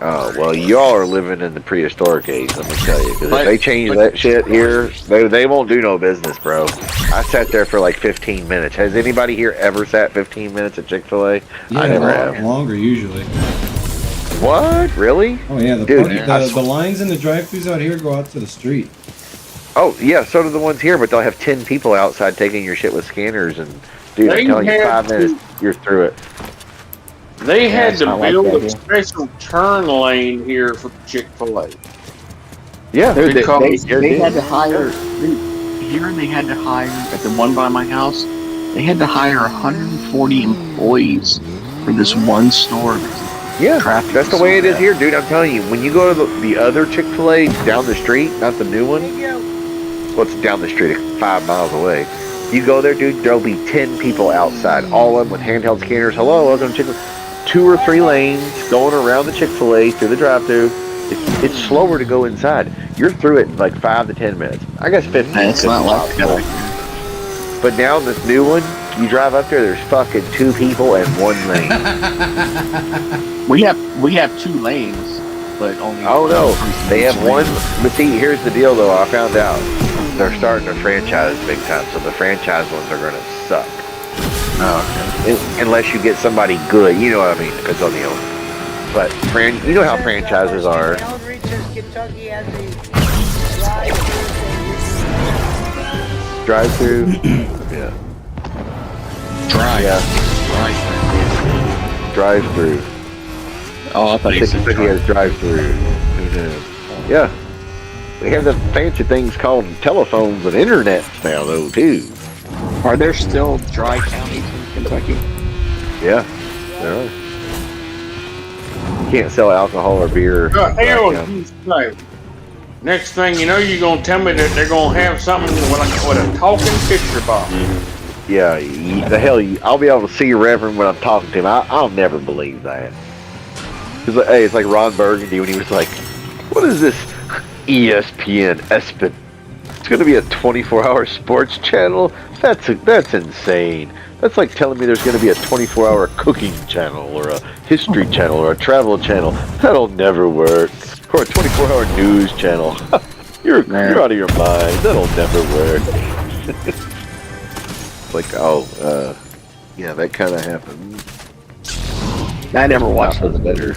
A: Oh, well, y'all are living in the prehistoric age, let me tell you. Because if
B: But-
A: they change
B: but-
A: that shit here, they won't do no business, bro. I sat there for like 15 minutes. Has anybody here ever sat 15 minutes at Chick-fil-A?
D: Yeah,
A: I never have.
D: longer usually.
A: What? Really?
D: Oh yeah, the
A: Dude,
D: the lines in the drive-thrus out here go out to the street.
A: Oh, yeah, so do the ones here, but they'll have 10 people outside taking your shit with scanners. And, dude, I'm telling you, 5 minutes, you're through it.
F: They had
B: it's
F: to
B: not like
F: build
B: that
F: a
B: here.
F: special turn lane here for Chick-fil-A.
A: Yeah,
B: Dude,
F: Because
B: they had to hire here. They had to hire at the one by my house. They had to hire 140 employees for this one store.
A: Yeah,
B: Traffic
A: that's the
B: is
A: way
B: so
A: it is
B: bad.
A: here, dude. I'm telling you, when you go to the other Chick-fil-A down the street, not the new one,
E: Thank you.
A: well, it's down the street 5 miles away. You go there, dude, there'll be 10 people outside, all of them with handheld scanners. Hello, welcome to Chick-fil-A. 2 or 3 lanes going around the Chick-fil-A through the drive-thru. It's slower to go inside. You're through it in like 5 to 10 minutes. I guess 15.
B: It's not like that.
A: But now this new one, you drive up there, there's fucking 2 people and 1 lane.
B: We have 2 lanes, but only.
A: Oh no, they have 1. But see, here's the deal though. I found out they're starting to franchise big time, so the franchise ones are gonna suck.
B: Oh, okay.
A: Unless you get somebody good, you know what I mean? Depends on the owner. But you know how franchises are.
E: Alan Reed says Kentucky has a drive-thru
A: Drive-through. Yeah.
B: Drive.
A: Yeah. Drive-through.
B: Oh, I thought you said
A: Kentucky has drive-through. Who knew? Yeah. They have the fancy things called telephones and internet now, though, too.
B: Are there still dry counties in Kentucky?
A: Yeah. There are. You can't sell alcohol or beer.
F: hell,
A: Yeah.
F: you say. Next thing you know, you're gonna tell me that they're gonna have something with a talking picture box.
A: Yeah, I'll be able to see Reverend when I'm talking to him. I'll never believe that. It's like, hey, it's like Ron Burgundy when he was like, "What is this ESPN ESPN? It's going to be a 24-hour sports channel? That's insane. That's like telling me there's going to be a 24-hour cooking channel or a history channel or a travel channel. That'll never work. Or a 24-hour news channel. You're out of your mind. That'll never work." It's like, yeah, that kind of happened.
B: I never watched those better.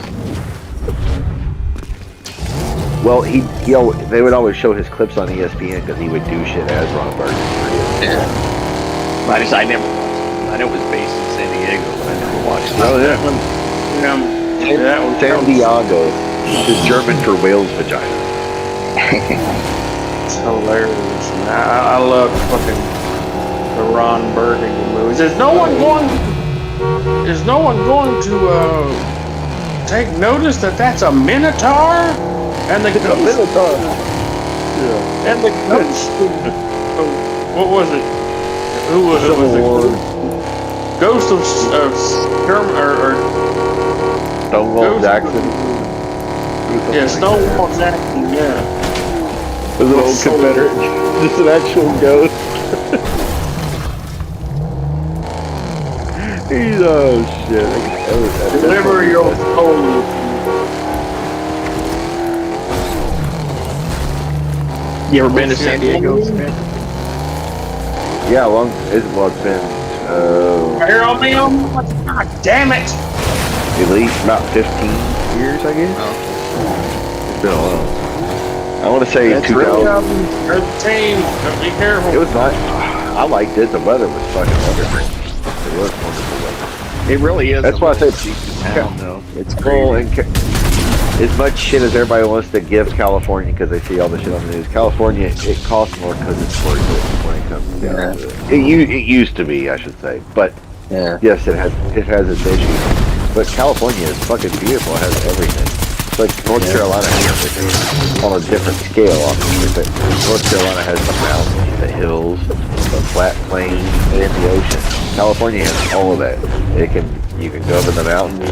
A: Well, they would always show his clips on ESPN because he would do shit as Ron Burgundy.
B: Yeah. I never watched it. I know it was based in San Diego, but I never watched it.
A: Oh yeah,
F: That was
A: San Diego, which is German for whale's vagina.
F: It's hilarious. And I love fucking the Ron Burgundy movies. Is no one going to take notice that that's a minotaur? And the ghost, and the ghost. What was it? Who was it? Was it Ghost of Sherman or
A: Stonewall
F: Ghost-
A: Jackson.
F: yeah, Stonewall Jackson. Yeah.
A: It was an old Confederate, just an actual ghost. He's shit.
F: Deliver your soul.
B: You ever been to San Diego?
A: Yeah, it's been
F: Here on me on. God damn it!
A: at least about 15 years, I guess. It's been a while. I want to say
B: That's
A: 2000.
B: really,
F: 13. Be careful.
A: It was nice. I liked it. The weather was fucking wonderful. It was wonderful weather.
B: It really is.
A: That's
B: a
A: why I
B: little
A: say-
B: secret town, though. It's
A: Well,
B: crazy.
A: as much shit as everybody wants to give California because they see all the shit on the news, California, it costs more because it's worth it when it comes down to it. It used to be, I should say, but yes, it has its issues. But California is fucking beautiful. It has everything. It's like North Carolina has everything on a different scale, obviously. But North Carolina has the mountains, the hills, the flat plains, and the ocean. California has all of that. You can go up in the mountains,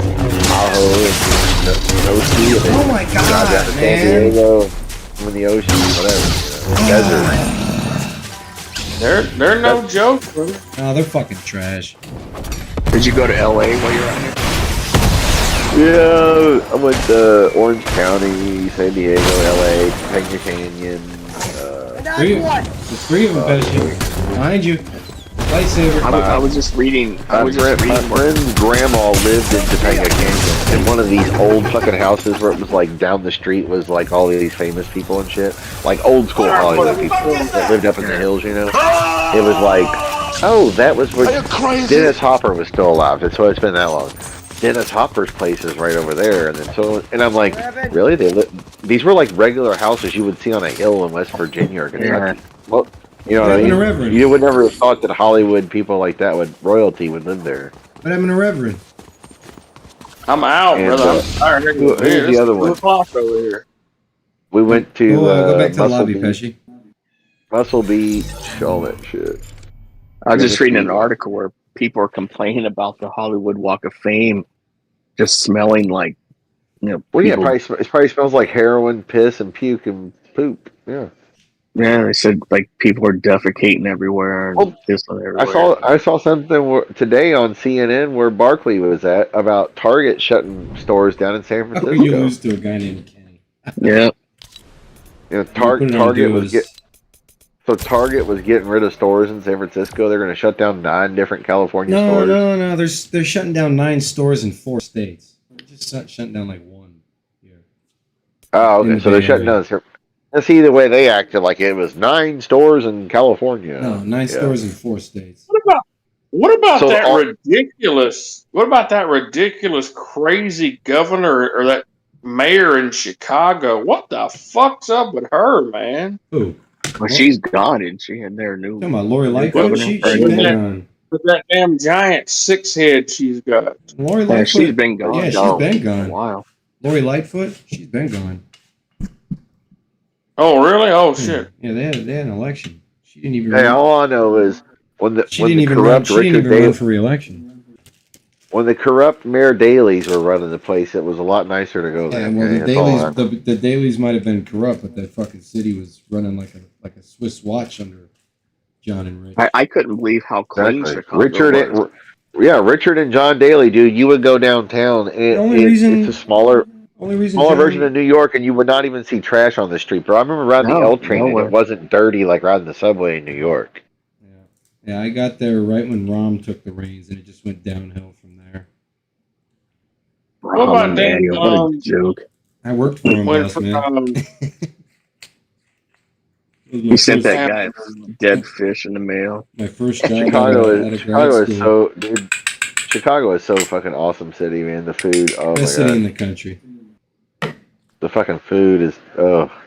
A: Tahoe, and no sea, and then
D: Oh my
A: drive
D: God,
A: down to San
D: man.
A: Diego, in the ocean, whatever. Desert.
F: They're no joke, brother.
D: Oh, they're fucking trash.
B: Did you go to LA while you were out here?
A: Yeah, I went to Orange County, San Diego, LA, Topanga Canyon.
E: And that's
D: Three,
E: what?
D: there's three of them, Pesci. Behind you. Lightsaber.
B: I was just reading.
A: My friend's grandma lived in Topanga Canyon in one of these old fucking houses where it was like down the street was like all these famous people and shit. Like old school Hollywood people that lived up in the hills, you know? It was like, oh, that was where Dennis Hopper was still alive. That's why it's been that long. Dennis Hopper's place is right over there, and I'm like, really? These were like regular houses you would see on a hill in West Virginia or Kentucky. Well, you know what I mean? You would never have thought that Hollywood people like that royalty would live there.
D: What happened to Reverend?
F: I'm out,
A: And,
F: brother. I'm tired.
A: who's the other one?
F: 2 o'clock over here.
A: We went to
D: Go back to the
A: Muscle
D: lobby,
A: Beach,
D: Pesci.
A: Muscle Beach, all that shit.
B: I was just reading an article where people are complaining about the Hollywood Walk of Fame just smelling like,
A: Well, yeah,
B: people-
A: it probably smells like heroin, piss, and puke and poop. Yeah.
B: Yeah, they said like people are defecating everywhere and
A: Well,
B: pissing everywhere.
A: I saw something today on CNN where Barkley was at about Target shutting stores down in San
D: How could
A: Francisco.
D: you lose to a guy named Kenny?
B: Yeah,
A: You know,
D: Put it on
A: Target
D: duos.
A: Target was getting rid of stores in San Francisco. They're going to shut down 9 different California
D: No,
A: stores.
D: no. They're shutting down 9 stores in 4 states. They're just shutting down like 1 here.
A: Oh,
D: In
A: okay.
D: the
A: So they're
D: Bay
A: shutting
D: Area.
A: down. Let's see the way they acted like it was 9 stores in California.
D: No, 9
A: Yeah.
D: stores in 4 states.
F: What about
A: So
F: that
A: all-
F: ridiculous? What about that ridiculous, crazy governor or that mayor in Chicago? What the fuck's up with her, man?
D: Who?
B: well, she's gone, and she had their new.
D: Talking about Lori Lightfoot?
B: Governor.
D: She
B: Right.
D: been gone.
F: With that damn giant 6 head she's got.
D: Lori
B: Yeah,
D: Lightfoot.
B: she's been gone.
D: Yeah, she's been
B: a
D: gone.
B: while.
D: Lori Lightfoot. She's been gone.
F: Oh, really? Oh, shit.
D: Yeah, they had an election. She didn't even.
A: Hey,
D: run.
A: all I know is when the
D: She
A: when
D: didn't
A: the
D: even run.
A: corrupt
D: She didn't
A: Richard
D: even run
A: Daley,
D: for re-election.
A: when the corrupt Mayor Daley's were running the place, it was a lot nicer to go
D: Yeah,
A: there.
D: well,
A: Okay,
D: the
A: that's all
D: Dailies,
A: I-
D: the Dailies might have been corrupt, but that fucking city was running like a Swiss watch under John and Rich.
B: I couldn't believe how clean
A: Exactly.
B: Chicago was.
A: Richard and John Daly, dude. You would go downtown, and
D: only reason-
A: it's a smaller
D: Only reason.
A: smaller
D: John-
A: version of New York, and you would not even see trash on the street. Bro, I remember riding the
B: No,
A: L train, and
B: nowhere.
A: it wasn't dirty like riding the subway in New York.
D: Yeah, I got there right when Rahm took the reins, and it just went downhill from there.
F: What about
B: Rahm
F: that,
B: Emanuel, what a joke.
D: I worked for him
F: When,
D: last man. It was my
B: He sent
D: first-
B: that guy dead fish in the mail.
D: My first job
A: Chicago
D: out of
A: is
D: grad school.
A: so, dude. Chicago is so fucking awesome city, man. The food, oh
D: Best
A: my
D: city in
A: god,
D: the country.
A: the fucking food is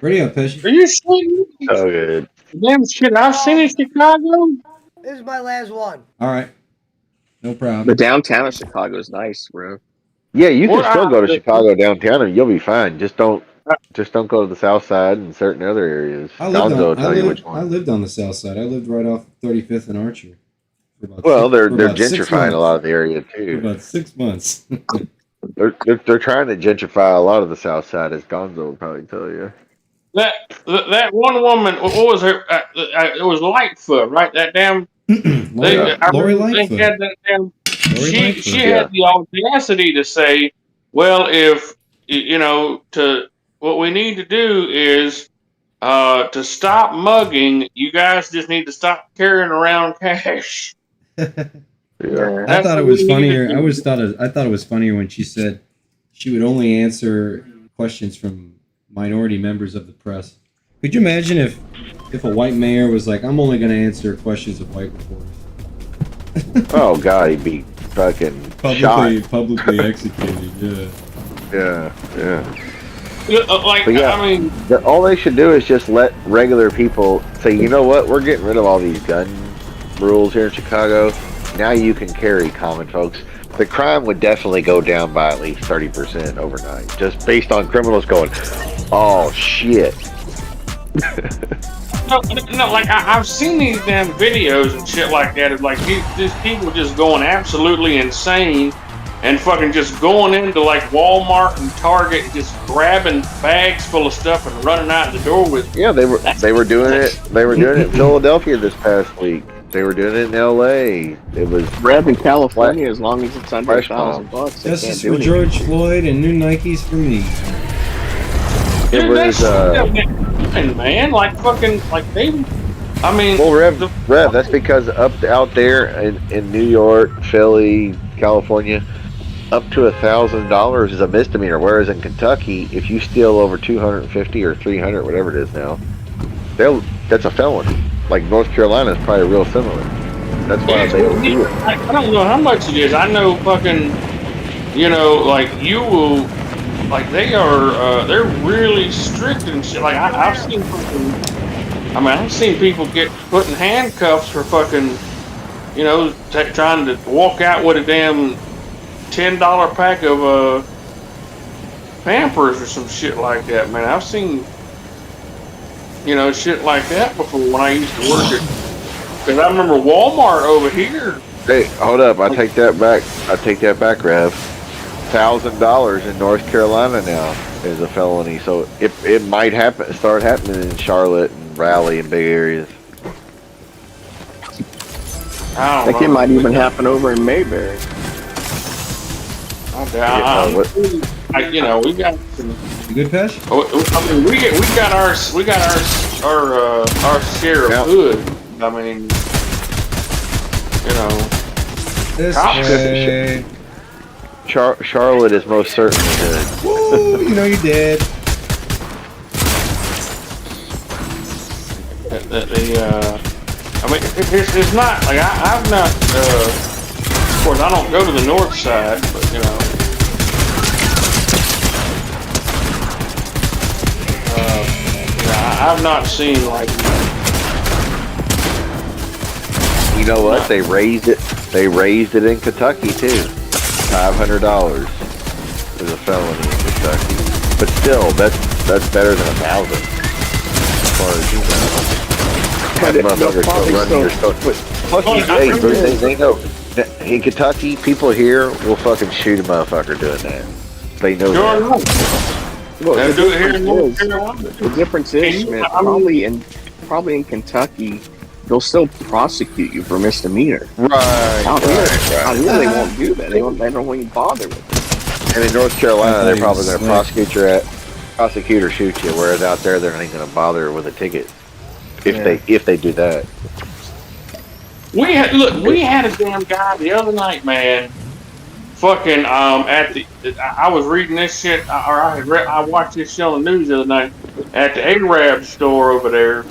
D: Ready up, Pesci.
F: Are you serious?
A: so good.
F: Damn shit I've seen in Chicago?
E: This is my last one.
D: All right, no problem.
B: The downtown of Chicago is nice, bro.
A: Yeah, you can
F: Well,
A: still go to
F: I-
A: Chicago downtown, and you'll be fine. Just don't go to the south side and certain other areas.
D: I lived,
A: Gonzo will
D: on,
A: tell you which one.
D: I lived on the south side. I lived right off 35th and Archer. For about
A: Well,
D: six-
A: they're
D: for
A: they're
D: about 6
A: gentrifying a lot
D: months.
A: of the area
D: For
A: too.
D: about 6 months.
A: They're trying to gentrify a lot of the south side, as Gonzo will probably tell you.
F: That one woman, what was her? It was Lightfoot, right? That damn.
D: Lori,
F: I
D: Lori
F: remember they
D: Lightfoot.
F: had that damn.
D: Lori
F: She
D: Lightfoot.
F: had the audacity to say, "Well, if you know, to what we need to do is to stop mugging. You guys just need to stop carrying around cash."
A: Yeah.
D: I thought it
F: what
D: was
F: we need
D: funnier.
F: to do.
D: I thought it was funnier when she said she would only answer questions from minority members of the press. Could you imagine if a white mayor was like, "I'm only going to answer questions of white reporters"?
A: Oh god, he'd be fucking shot.
D: Publicly executed. Yeah.
A: Yeah.
F: Like,
A: But yeah,
F: I mean,
A: all they should do is just let regular people say, you know what, we're getting rid of all these gun rules here in Chicago. Now you can carry, common folks. The crime would definitely go down by at least 30% overnight, just based on criminals going, oh shit.
F: no, like I've seen these damn videos and shit like that of like these people just going absolutely insane and fucking just going into like Walmart and Target and just grabbing bags full of stuff and running out the door with.
A: Yeah, they were doing it. They were doing it in Philadelphia this past week. They were doing it in L.A. It was
B: Rev in California, as long as it's under $1,000.
D: Justice for George Floyd and new Nikes for me.
A: It was
F: man, like fucking like they. I mean,
A: well, Rev. That's because out there in New York, Philly, California, up to $1,000 is a misdemeanor. Whereas in Kentucky, if you steal over 250 or 300, whatever it is now, that's a felony. Like North Carolina is probably real similar. That's why they don't do it.
F: I don't know how much it is. I know fucking, like you will, like they are, they're really strict and shit. Like I've seen fucking, I've seen people get put in handcuffs for fucking, trying to walk out with a damn $10 pack of Pampers or some shit like that, man. I've seen, shit like that before when I used to work it. Because I remember Walmart over here.
A: Hey, hold up! I take that back. Rev. $1,000 in North Carolina now is a felony, so it might start happening in Charlotte and Raleigh and big areas.
B: I think it might even happen over in Mayberry.
F: We got some.
D: You good, Pesh?
F: We got our share of hood. I mean,
D: This
F: cops.
D: way.
A: Charlotte is most certainly good.
D: Woo, you did.
F: It's not like I've not. Of course, I don't go to the north side, but I've not seen like.
A: You know what? They raised it. They raised it in Kentucky too. $500 is a felony in Kentucky, but still, that's better than 1,000. As far as you know, motherfuckers go running your store. Plus, they know in Kentucky, people here will fucking shoot a motherfucker doing that. They know that.
B: Well,
F: They do it here in North Carolina.
B: the difference is, man, probably in Kentucky, they'll still prosecute you for misdemeanor.
A: Right.
B: Out here they won't do that. They don't even bother with it.
A: And in North Carolina, they're probably going to prosecute or shoot you. Whereas out there, they're not even going to bother with a ticket if they do that.
F: We had a damn guy the other night, man. Fucking I was reading this shit, or I watched this shit on the news the other night at the Arab store over there.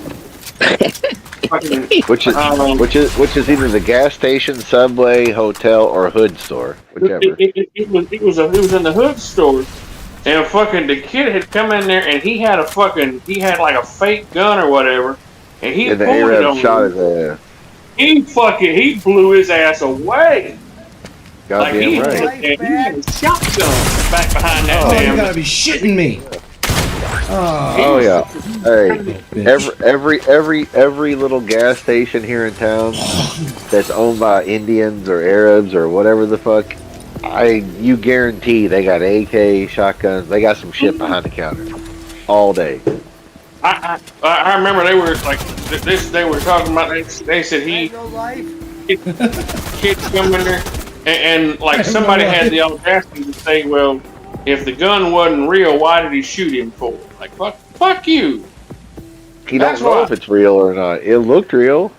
A: Which is either the gas station, Subway, hotel, or hood store, whichever.
F: It was in the hood store, and fucking the kid had come in there and he had like a fake gun or whatever, and he
A: And the
F: pulled it
A: Arab
F: on
A: shot
F: him.
A: his ass.
F: He blew his ass away.
A: Goddamn
F: he
A: right.
F: had a shotgun back behind that
D: Oh, you
F: damn.
D: gotta be shitting me.
A: Oh yeah. Hey, every little gas station here in town that's owned by Indians or Arabs or whatever the fuck, you guarantee they got AK, shotguns, they got some shit behind the counter all day.
F: I remember they were like this. They were talking about. They said
E: Ain't no life.
F: kids come in there and like somebody had the audacity to say, well, if the gun wasn't real, why did he shoot him for? Like fuck you.
A: He don't know if it's real or not. It looked real.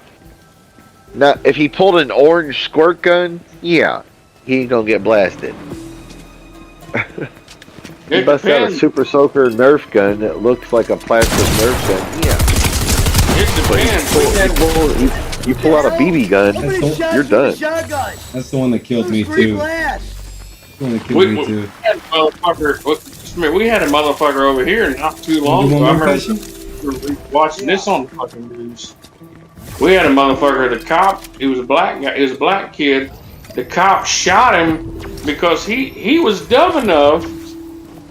A: Now, if he pulled an orange squirt gun, yeah, he ain't gonna get blasted. He busts out a Super Soaker Nerf gun that looks like a plastic Nerf gun, yeah.
F: It depends.
A: You pull out a BB gun, you're done.
D: That's the one that killed me too. That's the one that killed me too.
F: we had a motherfucker over here not too long
D: You
F: ago. I
D: want more
F: remember watching this on the fucking news. We had a motherfucker, the cop, he was a black guy, he was a black kid. The cop shot him because he was dumb enough,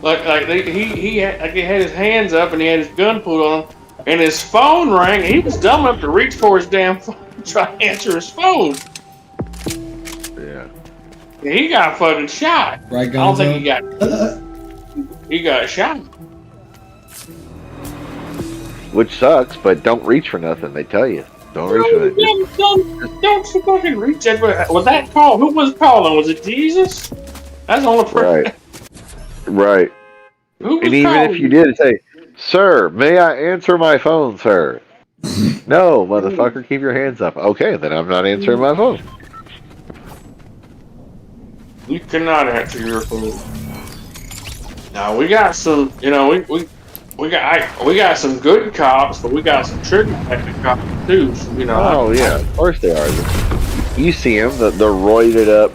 F: he had his hands up and he had his gun pulled on him, and his phone rang. He was dumb enough to reach for his damn phone and try to answer his phone.
A: Yeah.
F: And he got fucking shot.
D: Right,
F: I don't think
D: Gonzo?
F: he got shot.
A: Which sucks, but don't reach for nothing. They tell you, don't reach for it.
F: Don't fucking reach it. Was that called? Who was calling? Was it Jesus? That's the only person.
A: Right.
F: Who was
A: And even
F: calling?
A: if you did say, "Sir, may I answer my phone, sir?" No, motherfucker, keep your hands up. Okay, then I'm not answering my phone.
F: You cannot answer your phone. Now we got some, we got some good cops, but we got some tricky cops too. So,
A: Oh yeah, of course they are. You see them, the roided up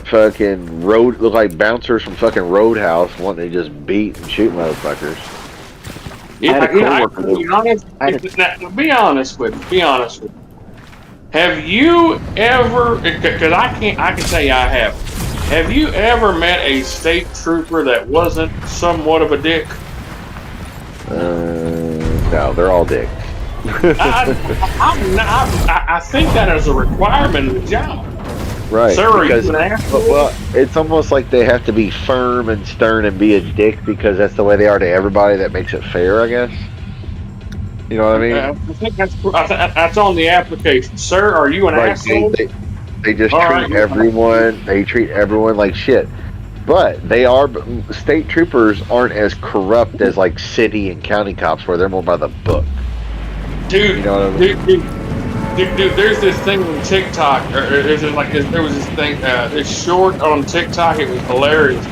A: fucking road, look like bouncers from fucking Roadhouse, wanting to just beat and shoot motherfuckers.
F: Be honest with me. Have you ever? Because I can say I have. Have you ever met a state trooper that wasn't somewhat of a dick?
A: No, they're all dicks.
F: I think that is a requirement of the job.
A: Right.
F: Sir,
A: because,
F: are you an asshole?
A: well, it's almost like they have to be firm and stern and be a dick because that's the way they are to everybody. That makes it fair, I guess. You know what I mean?
F: I think that's on the application. Sir, are you an asshole?
A: They just
F: All
A: treat
F: right.
A: everyone. They treat everyone like shit. But state troopers aren't as corrupt as like city and county cops, where they're more by the book.
F: Dude,
A: You know what I mean?
F: dude, there's this thing on TikTok. There was this thing, this short on TikTok. It was hilarious.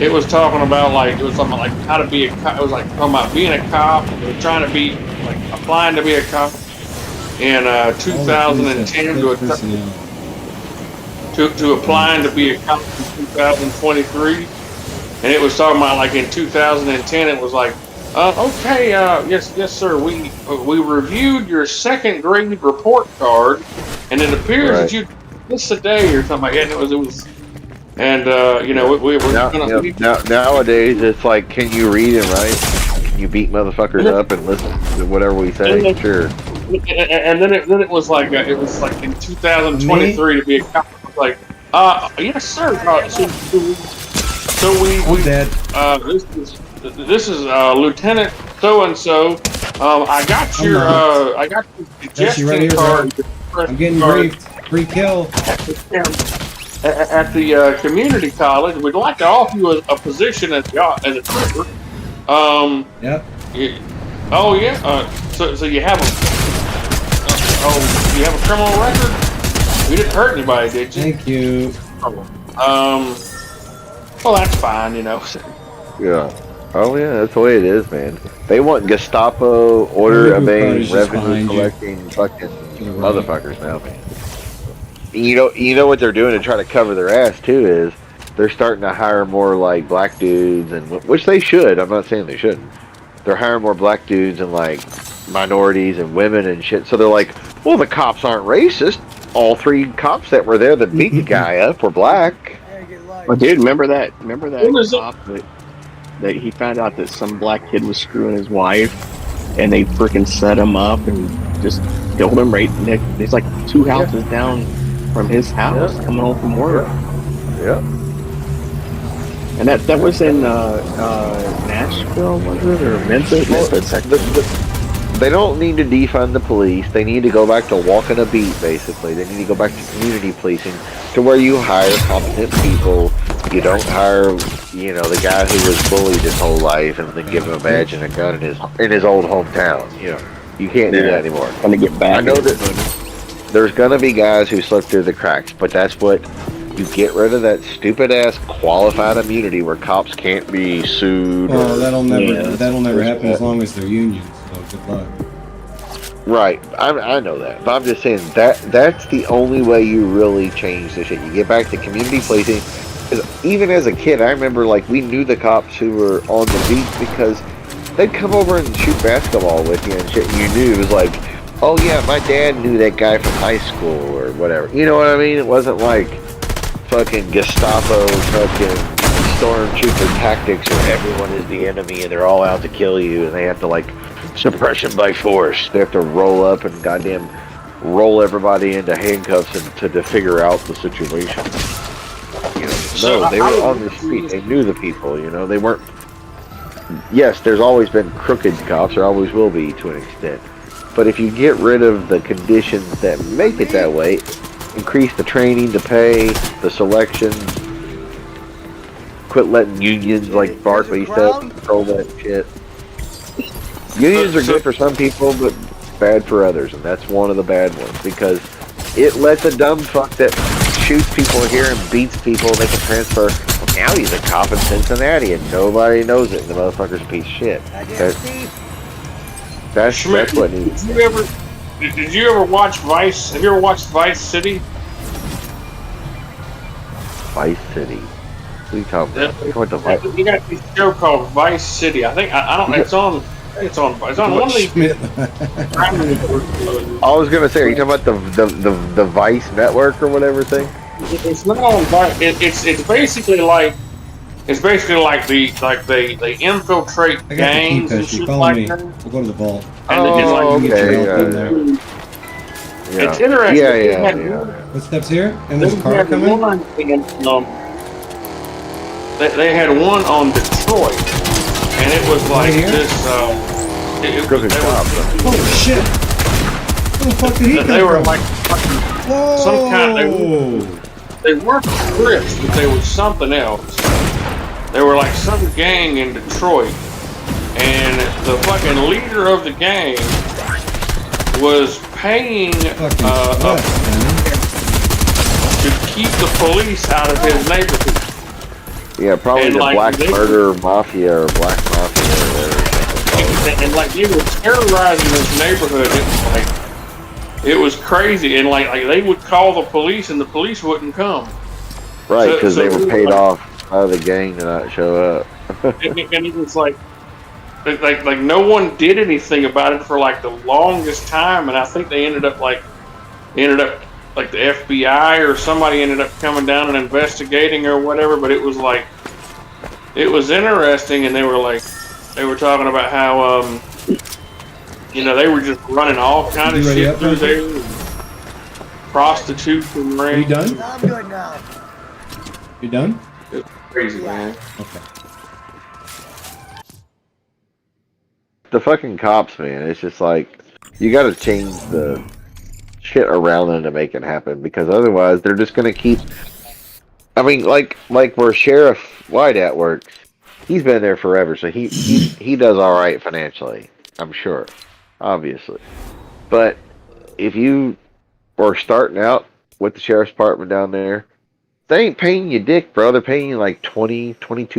F: It was talking about something like how to be a cop. It was like talking about being a cop. They were trying to be applying to be a cop in 2010 to applying to be a cop in 2023, and it was talking about in 2010. It was like, okay, yes, sir. We reviewed your second grade report card, and it appears that you missed a day or something like that. And it was. And we were
A: nowadays it's like, can you read and write? Can you beat motherfuckers up and listen to whatever we say? Sure.
F: And then it was like in 2023 to be a cop. Like, yes, sir. So we this is Lieutenant so and so. I got your suggestion card.
D: I'm getting briefed. Free kill.
F: At the community college, we'd like to offer you a position as a trooper.
D: Yep.
F: Oh yeah. So you have you have a criminal record? You didn't hurt anybody, did you?
D: Thank you.
F: Well, that's fine,
A: Yeah. Oh yeah, that's the way it is, man. They want Gestapo, order obeying, revenue collecting, fucking motherfuckers now, man. You know what they're doing to try to cover their ass too is they're starting to hire more like black dudes, and which they should. I'm not saying they shouldn't. They're hiring more black dudes and like minorities and women and shit. So they're like, well, the cops aren't racist. All 3 cops that were there that beat the guy up were black.
B: Well, dude, remember that cop that he found out that some black kid was screwing his wife, and they freaking set him up and just killed him right next. There's like 2 houses down from his house, coming home from work.
A: Yeah.
B: And that was in Nashville, was it, or Memphis?
A: They don't need to defund the police. They need to go back to walking a beat, basically. They need to go back to community policing, to where you hire competent people. You don't hire, the guy who was bullied his whole life and then give him a badge and a gun in his old hometown. You can't do that anymore.
B: Trying to get back.
A: I know that there's gonna be guys who slip through the cracks, but that's what you get rid of, that stupid ass qualified immunity where cops can't be sued.
D: Well, that'll never happen as long as they're unions. So good luck.
A: Right, I know that, but I'm just saying that's the only way you really change the shit. You get back to community policing, even as a kid, I remember like we knew the cops who were on the beat because they'd come over and shoot basketball with you and shit. And you knew it was like, oh yeah, my dad knew that guy from high school or whatever. You know what I mean? It wasn't like fucking Gestapo, fucking stormtrooper tactics where everyone is the enemy and they're all out to kill you and they have to like suppression by force. They have to roll up and goddamn roll everybody into handcuffs and to figure out the situation. You know, no, they were on the street. They knew the people. You know, they weren't. Yes, there's always been crooked cops. There always will be to an extent. But if you get rid of the conditions that make it that way, increase the training, the pay, the selections, quit letting unions like Barkley said control that shit. Unions are good for some people, but bad for others, and that's one of the bad ones because it lets a dumb fuck that shoots people here and beats people. They can transfer. Well, now he's a cop in Cincinnati, and nobody knows it. And the motherfucker's a piece of shit. That's what needs.
F: Did you ever watch Vice? Have you ever watched Vice City?
A: Vice City. What are you talking about?
F: You got this show called Vice City. I think I don't. It's on one of these.
A: I was gonna say, are you talking about the Vice network or whatever thing?
F: It's not on Vice. It's basically like they infiltrate
D: I got the key,
F: gangs and
D: Pesci.
F: shit
D: Follow
F: like
D: me.
F: that.
D: We'll go to the vault.
F: And then it's like,
A: Yeah.
F: it's interesting.
A: Yeah.
D: Footsteps here, and there's a car coming.
F: They had one on Detroit, and it was like
D: Right here?
F: this.
A: Crooked cops.
D: Holy shit! Where the fuck did he come
F: They were
D: from?
F: like
D: Whoa!
F: some kind. They weren't Crips, but they were something else. They were like some gang in Detroit, and the fucking leader of the gang was paying to keep the police out of his neighborhood.
A: Yeah, probably
F: And
A: the
F: like,
A: Black Murder Mafia or Black Mafia or whatever.
F: And like they were terrorizing this neighborhood. It was crazy, and like they would call the police, and the police wouldn't come.
A: Right, because they were paid
F: like,
A: off by the gang to not show up.
F: and it was like no one did anything about it for like the longest time, and I think they ended up like the FBI or somebody ended up coming down and investigating or whatever. But it was interesting, and they were talking about how they were just running all kind of shit through there, prostitution
D: Are you
F: rings.
D: done?
E: I'm good now.
D: You done?
F: It's crazy, man.
D: Okay.
A: The fucking cops, man. It's just like you got to change the shit around them to make it happen because otherwise they're just gonna keep. I mean, like where Sheriff Whiteout works, he's been there forever, so he does all right financially. I'm sure, obviously, but if you were starting out with the sheriff's department down there, they ain't paying you dick, bro. They're paying you like 20, 22